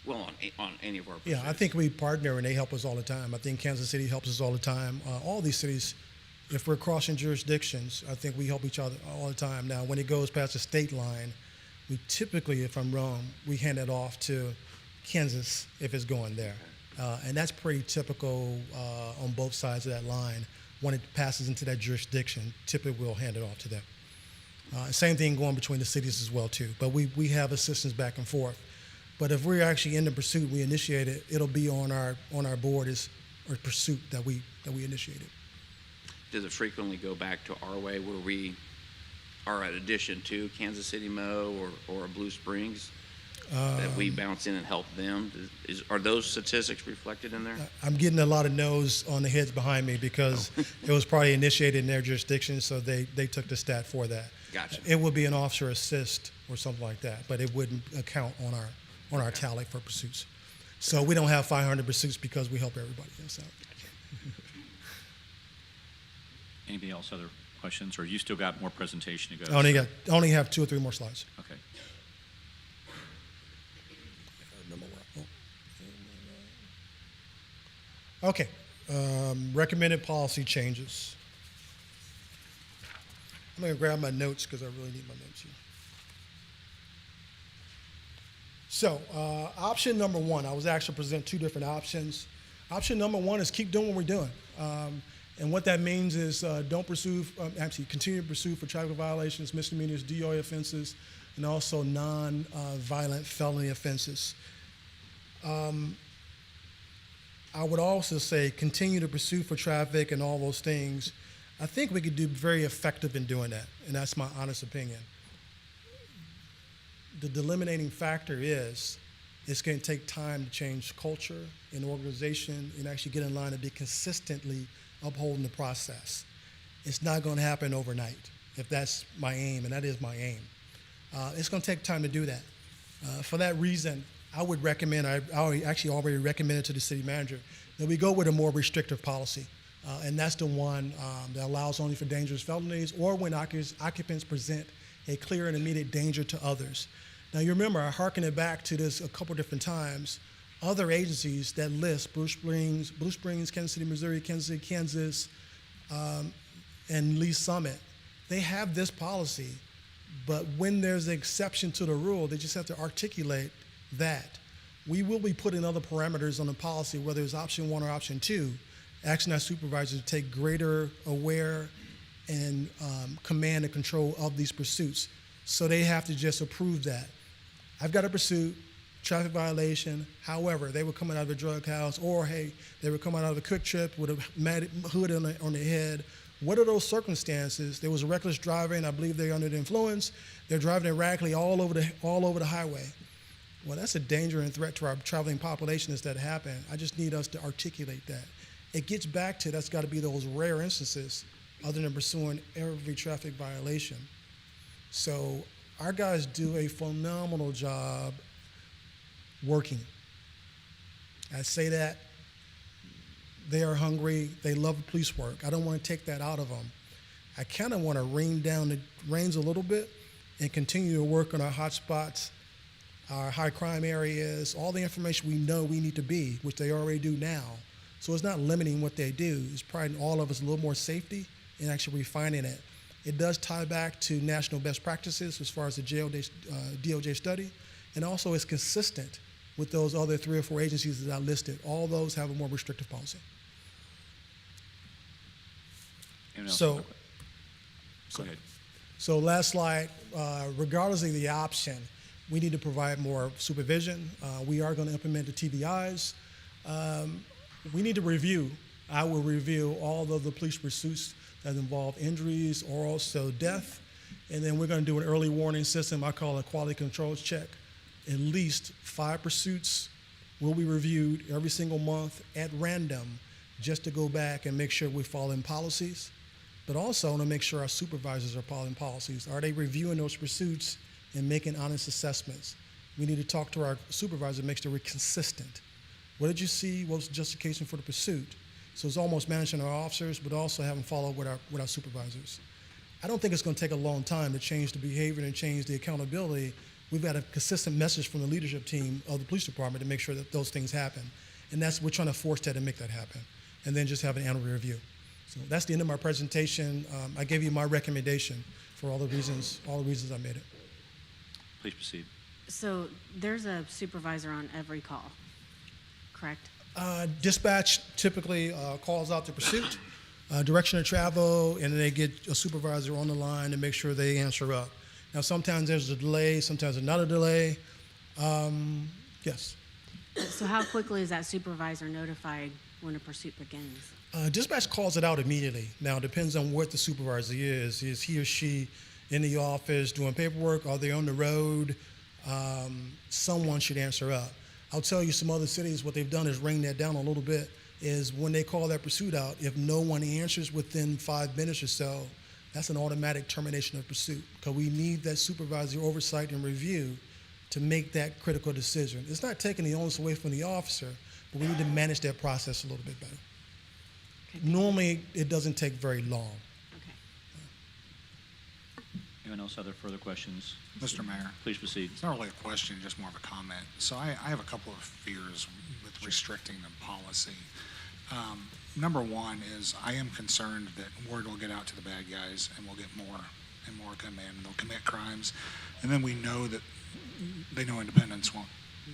Well, on any of our Yeah, I pursuits. think we partner and they help us all the time. I think Kansas City helps us all the time. All these cities, if we're crossing jurisdictions, I think we help each other all the time. Now, when it goes past the state line, we typically, if I'm wrong, we hand it off to Kansas if it's going there. And that's pretty typical on both sides of that line. When it passes into that jurisdiction, typically we'll hand it off to them. Same thing going between the cities as well too. But we have assistance back and forth. But if we're actually in the pursuit, we initiate it, it'll be on our board as a pursuit that we initiated. Does it frequently go back to our way where we are at addition to Kansas City Mo or Blue Springs? That we bounce in and help them? Are those statistics reflected in there? I'm getting a lot of no's on the heads behind me because it was probably initiated in their jurisdiction, so they took the stat for that. Gotcha. It would be an officer assist or something like that, but it wouldn't account on our tally for pursuits. So we don't have 500 pursuits because we help everybody else out. Anybody else, other questions, or you still got more presentation to go? I only have 2 or 3 more slides. Okay. Okay, recommended policy changes. I'm gonna grab my notes because I really need my notes here. So, option number 1, I was actually present 2 different options. Option number 1 is keep doing what we're doing. And what that means is continue to pursue for traffic violations, misdemeanors, DOA offenses, and also non-violent felony offenses. I would also say continue to pursue for traffic and all those things. I think we could do very effective in doing that, and that's my honest opinion. The delimiting factor is it's going to take time to change culture and organization and actually get in line and be consistently upholding the process. It's not going to happen overnight, if that's my aim, and that is my aim. It's going to take time to do that. For that reason, I would recommend, I actually already recommended to the city manager, that we go with a more restrictive policy. And that's the one that allows only for dangerous felonies or when occupants present a clear and immediate danger to others. Now you remember, I hearken it back to this a couple different times. Other agencies that list Blue Springs, Kansas City, Missouri, Kansas City, Kansas, and Lee Summit, they have this policy, but when there's an exception to the rule, they just have to articulate that. We will be putting other parameters on the policy, whether it's option 1 or option 2, asking our supervisors to take greater aware and command and control of these pursuits. So they have to just approve that. I've got a pursuit, traffic violation. However, they were coming out of a drug house, or hey, they were coming out of a quick trip with a hood on their head. What are those circumstances? There was a reckless driving. I believe they're under the influence. They're driving erratically all over the highway. Well, that's a danger and threat to our traveling population as that happen. I just need us to articulate that. It gets back to that's got to be those rare instances other than pursuing every traffic violation. So our guys do a phenomenal job working. I say that. They are hungry. They love police work. I don't want to take that out of them. I kind of want to rein down the reins a little bit and continue to work on our hot spots, our high crime areas, all the information we know we need to be, which they already do now. So it's not limiting what they do. It's providing all of us a little more safety and actually refining it. It does tie back to national best practices as far as the DOJ study, and also it's consistent with those other 3 or 4 agencies that I listed. All those have a more restrictive policy. Anyone else? So, Go ahead. So last slide, regardless of the option, we need to provide more supervision. We are going to implement the TBIs. We need to review. I will review all of the police pursuits that involve injuries or also death. And then we're going to do an early warning system. I call it a quality controls check. At least 5 pursuits will be reviewed every single month at random just to go back and make sure we're following policies, but also to make sure our supervisors are following policies. Are they reviewing those pursuits and making honest assessments? We need to talk to our supervisor to make sure we're consistent. What did you see? What was the justification for the pursuit? So it's almost managing our officers, but also having follow up with our supervisors. I don't think it's going to take a long time to change the behavior and change the accountability. We've got a consistent message from the leadership team of the police department to make sure that those things happen. And we're trying to force that and make that happen. And then just have an annual review. So that's the end of my presentation. I gave you my recommendation for all the reasons I made it. Please proceed. So there's a supervisor on every call, correct? Dispatch typically calls out the pursuit, direction of travel, and then they get a supervisor on the line to make sure they answer up. Now, sometimes there's a delay, sometimes there's not a delay. Yes. So how quickly is that supervisor notified when a pursuit begins? Dispatch calls it out immediately. Now, it depends on what the supervisor is. Is he or she in the office doing paperwork? Are they on the road? Someone should answer up. I'll tell you some other cities, what they've done is ring that down a little bit, is when they call that pursuit out, if no one answers within 5 minutes or so, that's an automatic termination of pursuit, because we need that supervisory oversight and review to make that critical decision. It's not taking the onus away from the officer, but we need to manage that process a little bit better. Okay. Normally, it doesn't take very long. Okay. Anyone else have further questions? Mr. Mayor, Please proceed. it's not really a question, just more of a comment. So I have a couple of fears with restricting the policy. Number one is I am concerned that word will get out to the bad guys and we'll get more and more come in and they'll commit crimes. And then we know that they know independents won't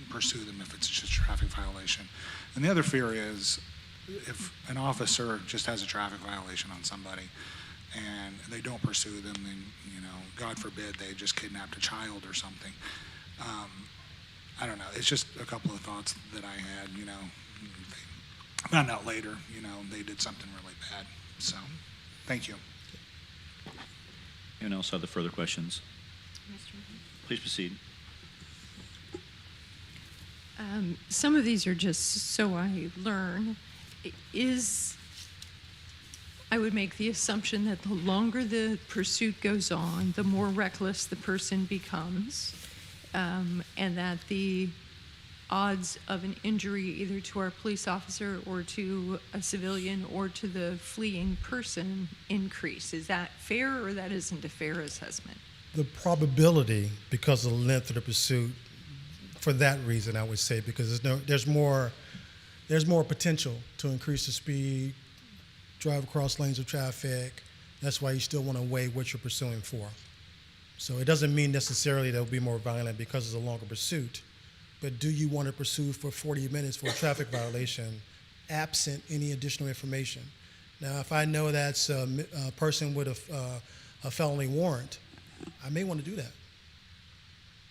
pursue them if it's just a traffic violation. And the other fear is if an officer just has a traffic violation on somebody and they don't pursue them, then, God forbid they just kidnapped a child or something. I don't know. It's just a couple of thoughts that I had, they found out later, they did something really bad. So, thank you. Anyone else have the further questions? Please proceed. Some of these are just so I learn. I would make the assumption that the longer the pursuit goes on, the more reckless the person becomes, and that the odds of an injury either to our police officer or to a civilian or to the fleeing person increase. Is that fair, or that isn't a fair assessment? The probability, because of the length of the pursuit, for that reason, I would say, because there's more potential to increase the speed, drive across lanes of traffic. That's why you still want to weigh what you're pursuing for. So it doesn't mean necessarily that it'll be more violent because it's a longer pursuit, but do you want to pursue for 40 minutes for a traffic violation absent any additional information? Now, if I know that's a person with a felony warrant, I may want to do that.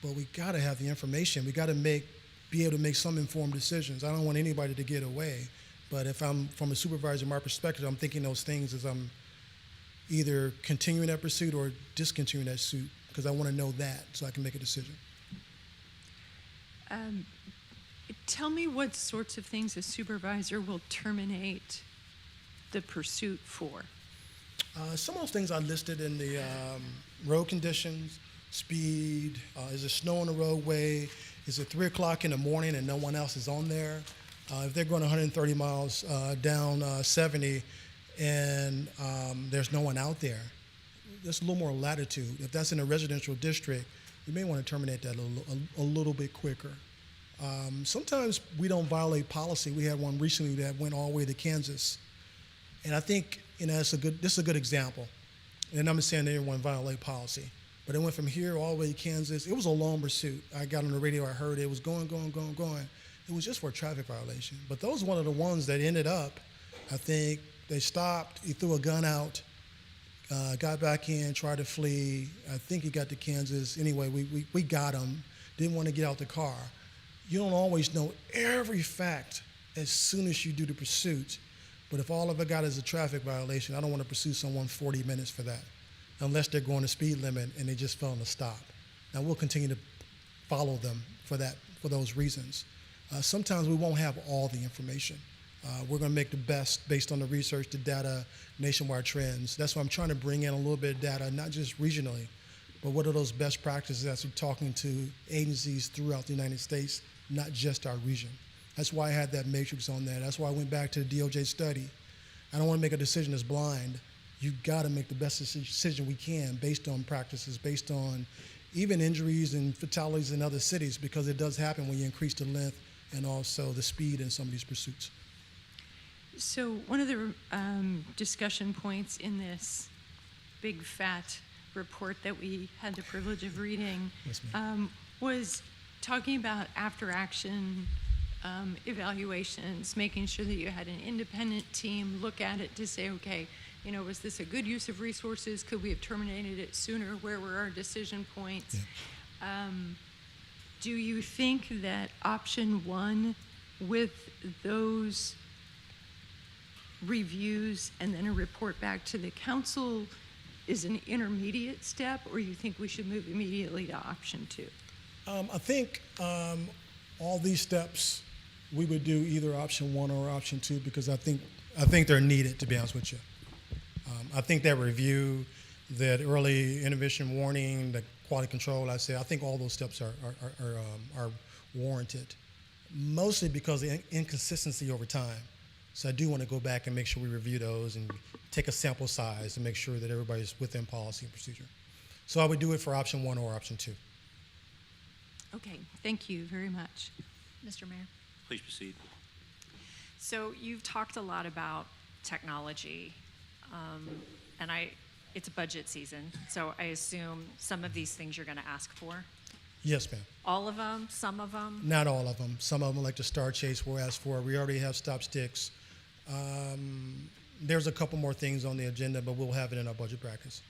But we got to have the information. We got to be able to make some informed decisions. I don't want anybody to get away. But if I'm, from a supervisor, my perspective, I'm thinking those things as I'm either continuing that pursuit or discontinuing that pursuit, because I want to know that so I can make a decision. Tell me what sorts of things a supervisor will terminate the pursuit for. Some of those things I listed in the road conditions, speed, is there snow on the roadway, is it 3 o'clock in the morning and no one else is on there? If they're going 130 miles down 70 and there's no one out there, there's a little more latitude. If that's in a residential district, you may want to terminate that a little bit quicker. Sometimes we don't violate policy. We had one recently that went all the way to Kansas. And I think, this is a good example. And I'm not saying everyone violate policy, but it went from here all the way to Kansas. It was a long pursuit. I got on the radio, I heard it was going. It was just for a traffic violation. But those were one of the ones that ended up, I think, they stopped, he threw a gun out, got back in, tried to flee. I think he got to Kansas. Anyway, we got him, didn't want to get out the car. You don't always know every fact as soon as you do the pursuit. But if all of it got is a traffic violation, I don't want to pursue someone 40 minutes for that, unless they're going the speed limit and they just fell on the stop. Now, we'll continue to follow them for those reasons. Sometimes we won't have all the information. We're going to make the best based on the research, the data, nationwide trends. That's why I'm trying to bring in a little bit of data, not just regionally, but what are those best practices as we're talking to agencies throughout the United States, not just our region. That's why I had that matrix on there. That's why I went back to the DOJ study I don't want to make a decision that's blind. You've got to make the best decision we can based on practices, based on even injuries and fatalities in other cities, because it does happen when you increase the length and also the speed in some of these pursuits. So one of the discussion points in this big fat report that we had the privilege of reading Yes, ma'am. was talking about after action evaluations, making sure that you had an independent team look at it to say, okay, you know, was this a good use of resources? Could we have terminated it sooner? Where were our decision points? Yeah. Do you think that option one, with those reviews and then a report back to the council, is an intermediate step, or you think we should move immediately to option two? I think all these steps, we would do either option one or option two, because I think they're needed, to be honest with you. I think that review, that early intervention warning, the quality control, I think all those steps are warranted, mostly because of the inconsistency over time. So I do want to go back and make sure we review those and take a sample size and make sure that everybody's within policy and procedure. So I would do it for option one or option two. Okay, thank you very much. Mr. Mayor? Please proceed. So you've talked a lot about technology, and it's budget season, so I assume some of these things you're going to ask for. Yes, ma'am. All of them? Some of them? Not all of them. Some of them, like the Star Chase, we'll ask for. We already have stop sticks. There's a couple more things on the agenda, but we'll have it in our budget packet.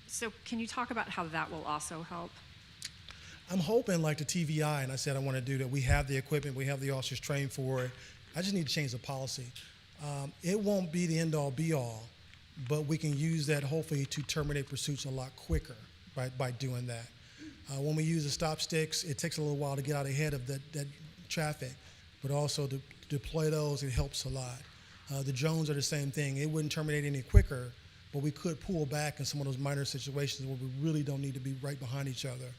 So can you talk about how that will also help? I'm hoping, like the TVI, and I said I want to do that. We have the equipment, we have the officers trained for it. I just need to change the policy. It won't be the end-all, be-all, but we can use that hopefully to terminate pursuits a lot quicker by doing that. When we use the stop sticks, it takes a little while to get out ahead of that traffic, but also to deploy those, it helps a lot. The drones are the same thing. It wouldn't terminate any quicker, but we could pull back in some of those minor situations where we really don't need to be right behind each other.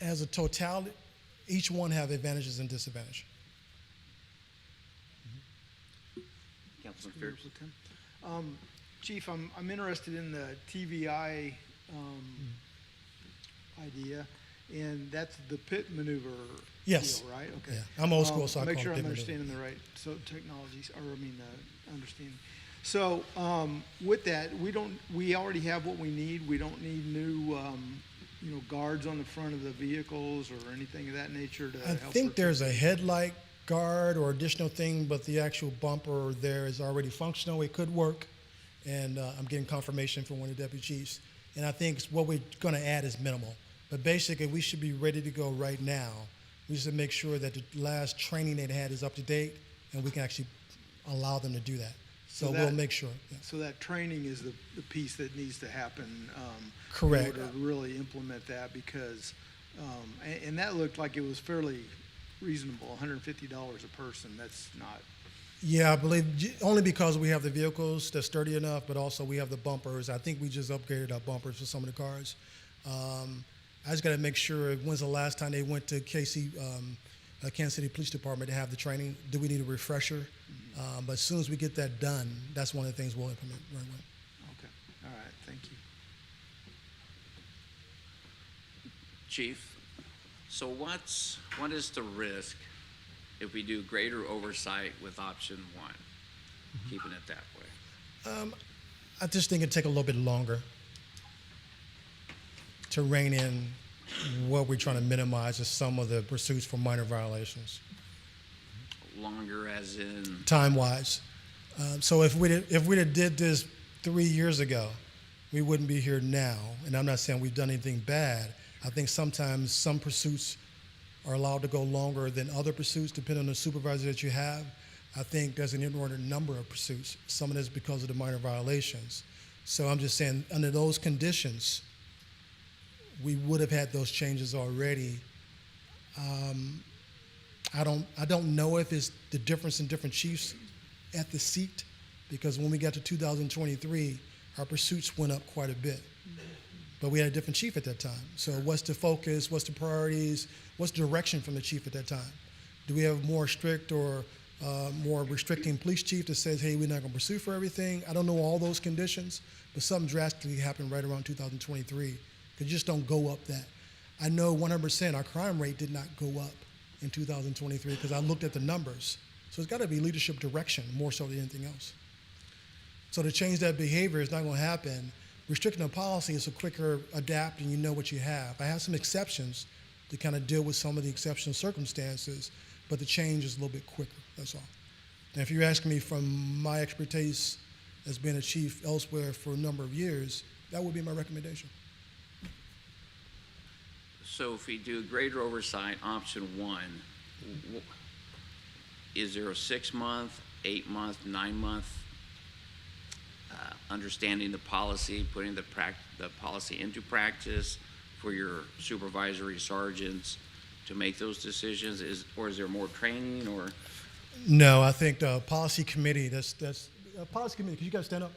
As a totality, each one have advantages and disadvantages. Councilman Fierce? Chief, I'm interested in the TVI idea, and that's the pit maneuver Yes. deal, right? Okay. Yeah. I'm old school, so I make call sure it I'm pit maneuver. understanding the right technologies, understanding. So with that, we already have what we need. We don't need new, guards on the front of the vehicles or anything of that nature to I help. think there's a headlight guard or additional thing, but the actual bumper there is already functional. It could work, and I'm getting confirmation from one of the deputy chiefs. And I think what we're going to add is minimal. But basically, we should be ready to go right now. We should make sure that the last training they had is up to date, and we can actually allow them to do that. So we'll make sure. Yeah. So that training is the piece that needs to happen. Correct. In order to really implement that, because, and that looked like it was fairly reasonable, $150 a person. That's not. Yeah, I believe only because we have the vehicles that's sturdy enough, but also we have the bumpers. I think we just upgraded our bumpers for some of the cars. I just got to make sure, when's the last time they went to Kansas City Police Department to have the training? Do we need a refresher? But as soon as we get that done, that's one of the things we'll implement right away. Okay. All right. Thank you. Chief, so what is the risk if we do greater oversight with option one, keeping it that way? I just think it'd take a little bit longer to rein in what we're trying to minimize is some of the pursuits for minor violations. Longer as in? Time-wise. So if we'd have did this 3 years ago, we wouldn't be here now. And I'm not saying we've done anything bad. I think sometimes some pursuits are allowed to go longer than other pursuits, depending on the supervisor that you have. I think there's an inordinate number of pursuits. Some of this because of the minor violations. So I'm just saying, under those conditions, we would have had those changes already. I don't know if it's the difference in different chiefs at the seat, because when we got to 2023, our pursuits went up quite a bit. But we had a different chief at that time. So what's the focus? What's the priorities? What's the direction from the chief at that time? Do we have more strict or more restricting police chief that says, hey, we're not going to pursue for everything. I don't know all those conditions, but something drastically happened right around 2023. Because you just don't go up that. I know 100% our crime rate did not go up in 2023 because I looked at the numbers. So it's got to be leadership direction more so than anything else. So to change that behavior is not going to happen. Restricting a policy is a quicker adapt and you know what you have. I have some exceptions to kind of deal with some of the exceptional circumstances, but the change is a little bit quicker, that's all. And if you're asking me from my expertise as being a chief elsewhere for a number of years, that would be my recommendation. So if we do greater oversight, option one, is there a 6-month, 8-month, 9-month understanding the policy, putting the policy into practice for your supervisory sergeants to make those decisions? Or is there more training or? No, I think the policy committee, policy committee, could you guys stand up?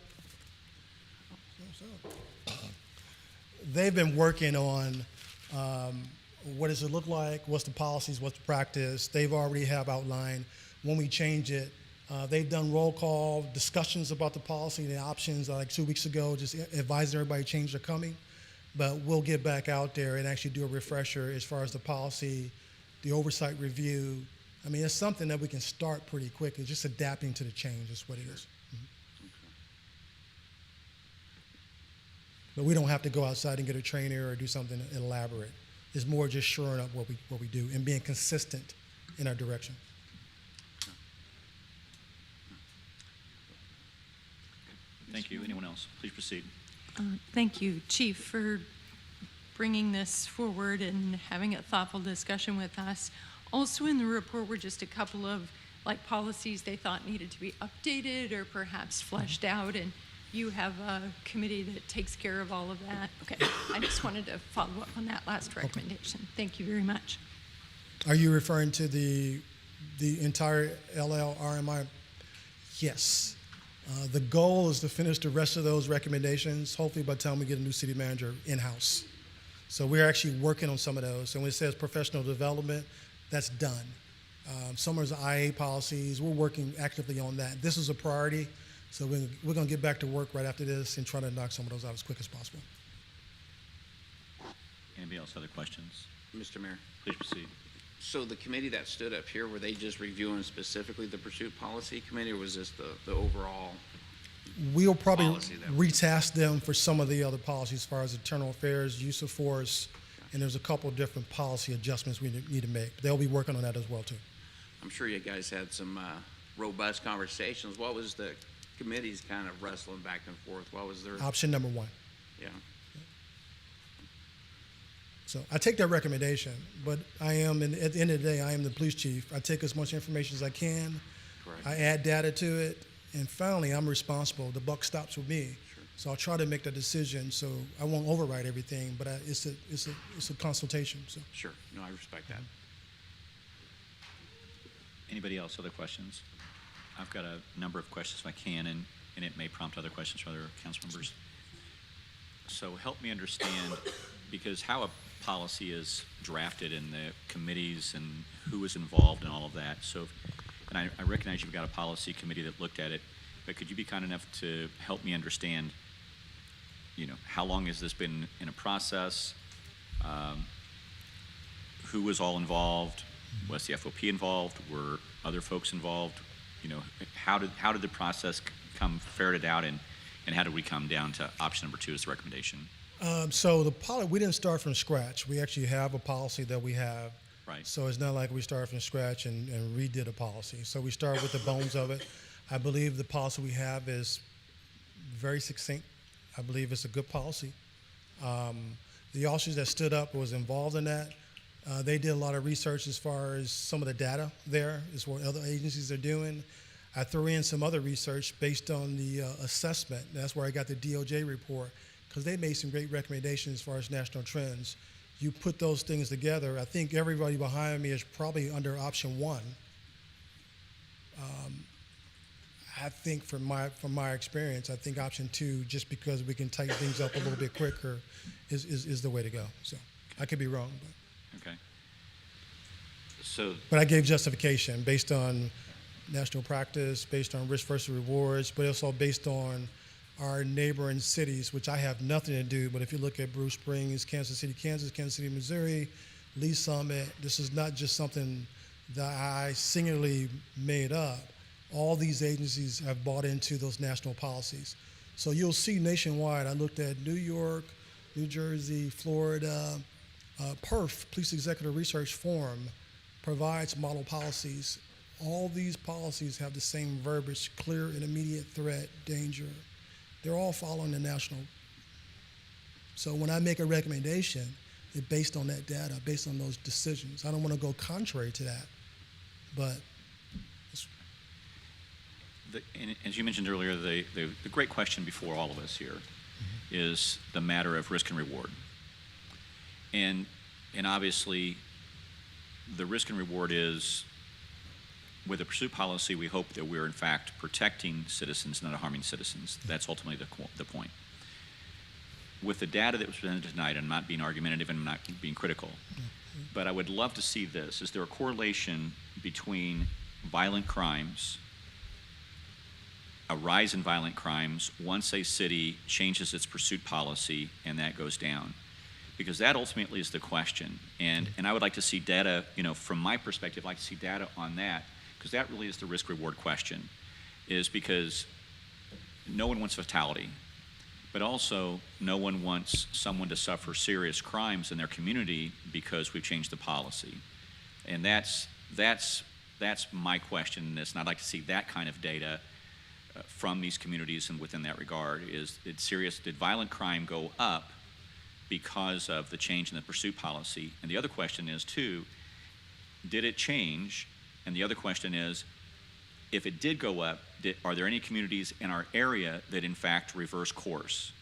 They've been working on what does it look like, what's the policies, what's the practice. They've already have outlined when we change it. They've done roll call discussions about the policy and the options like 2 weeks ago, just advising everybody changes are coming. But we'll get back out there and actually do a refresher as far as the policy, the oversight review. I mean, it's something that we can start pretty quickly, just adapting to the change is what it is. But we don't have to go outside and get a trainer or do something elaborate. It's more just shoring up what we do and being consistent in our direction. Thank you. Anyone else? Please proceed. Thank you, Chief, for bringing this forward and having a thoughtful discussion with us. Also in the report were just a couple of policies they thought needed to be updated or perhaps fleshed out, and you have a committee that takes care of all of that. Okay, I just wanted to follow up on that last recommendation. Thank you very much. Are you referring to the entire LLRMI? Yes. The goal is to finish the rest of those recommendations, hopefully by the time we get a new city manager in-house. So we're actually working on some of those. And when it says professional development, that's done. Some of the IA policies, we're working actively on that. This is a priority, so we're going to get back to work right after this and try to knock some of those out as quick as possible. Anybody else? Other questions? Mr. Mayor. Please proceed. So the committee that stood up here, were they just reviewing specifically the pursuit policy committee, or was this the overall? We'll probably Policy that- retask them for some of the other policies as far as internal affairs, use of force, and there's a couple of different policy adjustments we need to make. They'll be working on that as well, too. I'm sure you guys had some robust conversations. What was the committee's kind of wrestling back and forth? What was their? Option number one. Yeah. So I take that recommendation, but at the end of the day, I am the police chief. I take as much information as I can. Correct. I add data to it, and finally, I'm responsible. The buck stops with me. Sure. So I'll try to make the decision. So I won't override everything, but it's a consultation. So. Sure. No, I respect that. Anybody else? Other questions? I've got a number of questions if I can, and it may prompt other questions from other council members. So help me understand, because how a policy is drafted in the committees and who is involved in all of that. So, and I recognize you've got a policy committee that looked at it, but could you be kind enough to help me understand, how long has this been in a process? Who was all involved? Was the FOP involved? Were other folks involved? How did the process come ferreted out, and how did we come down to option number 2 as the recommendation? So we didn't start from scratch. We actually have a policy that we have. Right. So it's not like we started from scratch and redid a policy. So we started with the bones of it. I believe the policy we have is very succinct. I believe it's a good policy. The officers that stood up was involved in that. They did a lot of research as far as some of the data there, is what other agencies are doing. I threw in some other research based on the assessment. That's where I got the DOJ report, because they made some great recommendations as far as national trends. You put those things together, I think everybody behind me is probably under option 1. I think from my experience, I think option 2, just because we can tighten things up a little bit quicker, is the way to go. So I could be wrong, but. Okay. So. But I gave justification based on national practice based on risk versus rewards, but also based on our neighboring cities, which I have nothing to do. But if you look at Bruce Springs, Kansas City, Kansas, Kansas City, Missouri, Lee Summit, this is not just something that I singularly made up. All these agencies have bought into those national policies. So you'll see nationwide, I looked at New York, New Jersey, Florida, PERF, Police Executive Research Forum, provides model policies. All these policies have the same verbiage: clear and immediate threat, danger. They're all following the national. So when I make a recommendation, it's based on that data, based on those decisions. I don't want to go contrary to that, but And as you mentioned earlier, the great question before all of us here is the matter of risk and reward. And obviously, the risk and reward is, with the pursuit policy, we hope that we're in fact protecting citizens, not harming citizens. That's ultimately the point. With the data that was presented tonight, I'm not being argumentative and I'm not being critical, but I would love to see this. Is there a correlation between violent crimes, a rise in violent crimes, once a city changes its pursuit policy and that goes down? Because that ultimately is the question. And I would like to see data, from my perspective, I'd like to see data on that, because that really is the risk reward question, is because no one wants fatality, but also no one wants someone to suffer serious crimes in their community because we've changed the policy. And that's my question in this, and I'd like to see that kind of data from these communities. And within that regard, did violent crime go up because of the change in the pursuit policy? And the other question is, too, did it change? And the other question is, if it did go up, are there any communities in our area that in fact reversed course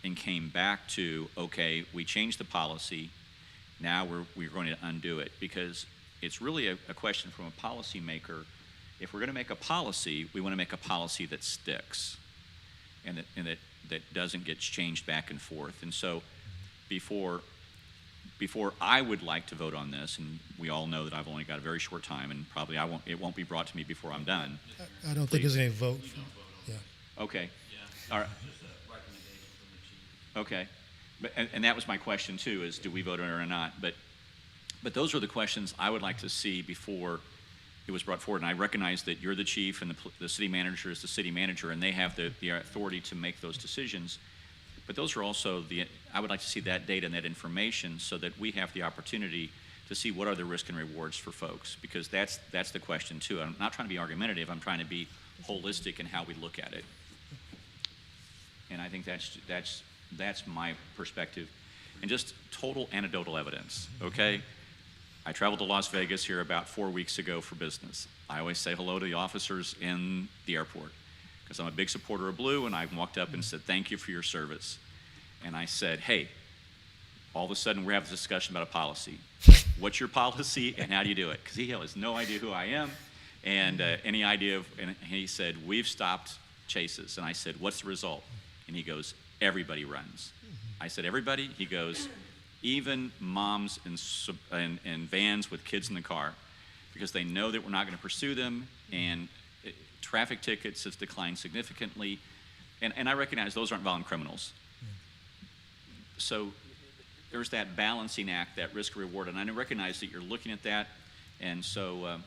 and came back to, okay, we changed the policy, now we're going to undo it? Because it's really a question from a policymaker. If we're going to make a policy, we want to make a policy that sticks and that doesn't get changed back and forth. And so before I would like to vote on this, and we all know that I've only got a very short time, and probably it won't be brought to me before I'm done. I don't think there's any vote. Yeah. Okay. All right. Okay. But, and that was my question too, is do we vote on it or not? But those are the questions I would like to see before it was brought forward. And I recognize that you're the chief and the city manager is the city manager, and they have the authority to make those decisions. But those are also I would like to see that data and that information so that we have the opportunity to see what are the risk and rewards for folks, because that's the question too. I'm not trying to be argumentative, I'm trying to be holistic in how we look at it. And I think that's my perspective. And just total anecdotal evidence, okay? I traveled to Las Vegas here about 4 weeks ago for business. I always say hello to the officers in the airport, because I'm a big supporter of Blue, and I walked up and said, thank you for your service. And I said, hey, all of a sudden we're having a discussion about a policy. What's your policy and how do you do it? Because he has no idea who I am and any idea of, and he said, we've stopped chases. And I said, what's the result? And he goes, everybody runs. I said, everybody? He goes, even moms and vans with kids in the car, because they know that we're not going to pursue them, and traffic tickets have declined significantly, and I recognize those aren't violent criminals. So there's that balancing act, that risk reward, and I recognize that you're looking at that, and so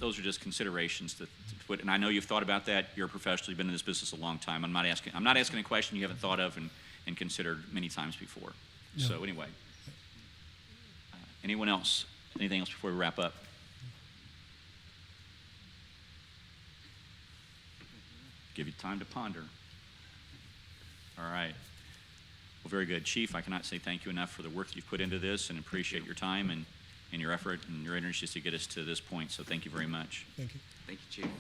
those are just considerations to put. And I know you've thought about that. You're a professional. You've been in this business a long time. I'm not asking a question you haven't thought of and considered many times before. Yeah. So anyway, anyone else? Anything else before we wrap up? Give you time to ponder. All right. Well, very good. Chief, I cannot say thank you enough for the work that you've put into this, and appreciate your time and your effort and your energy to get us to this point. So thank you very much. Thank you. Thank you, Chief.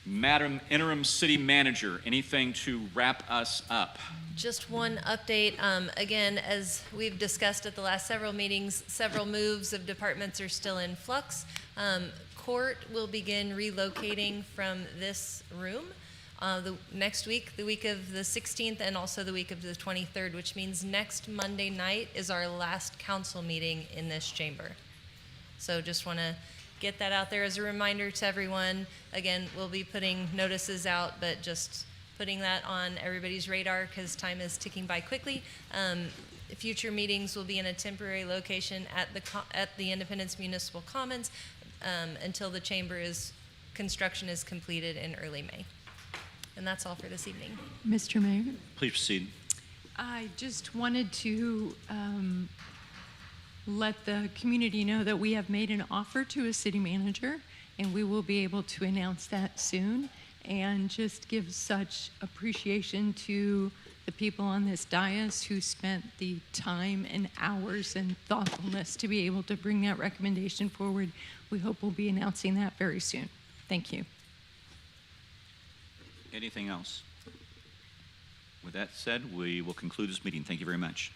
Madam Interim City Manager, anything to wrap us up? Just one update. Again, as we've discussed at the last several meetings, several moves of departments are still in flux. Court will begin relocating from this room the next week, the week of the 16th, and also the week of the 23rd, which means next Monday night is our last council meeting in this chamber. So just want to get that out there as a reminder to everyone. Again, we'll be putting notices out, but just putting that on everybody's radar because time is ticking by quickly. Future meetings will be in a temporary location at the Independence Municipal Commons until the construction is completed in early May. And that's all for this evening. Mr. Mayor, Please proceed. I just wanted to let the community know that we have made an offer to a city manager, and we will be able to announce that soon, and just give such appreciation to the people on this dais who spent the time and hours and thoughtfulness to be able to bring that recommendation forward. We hope we'll be announcing that very soon. Thank you. Anything else? With that said, we will conclude this meeting. Thank you very much.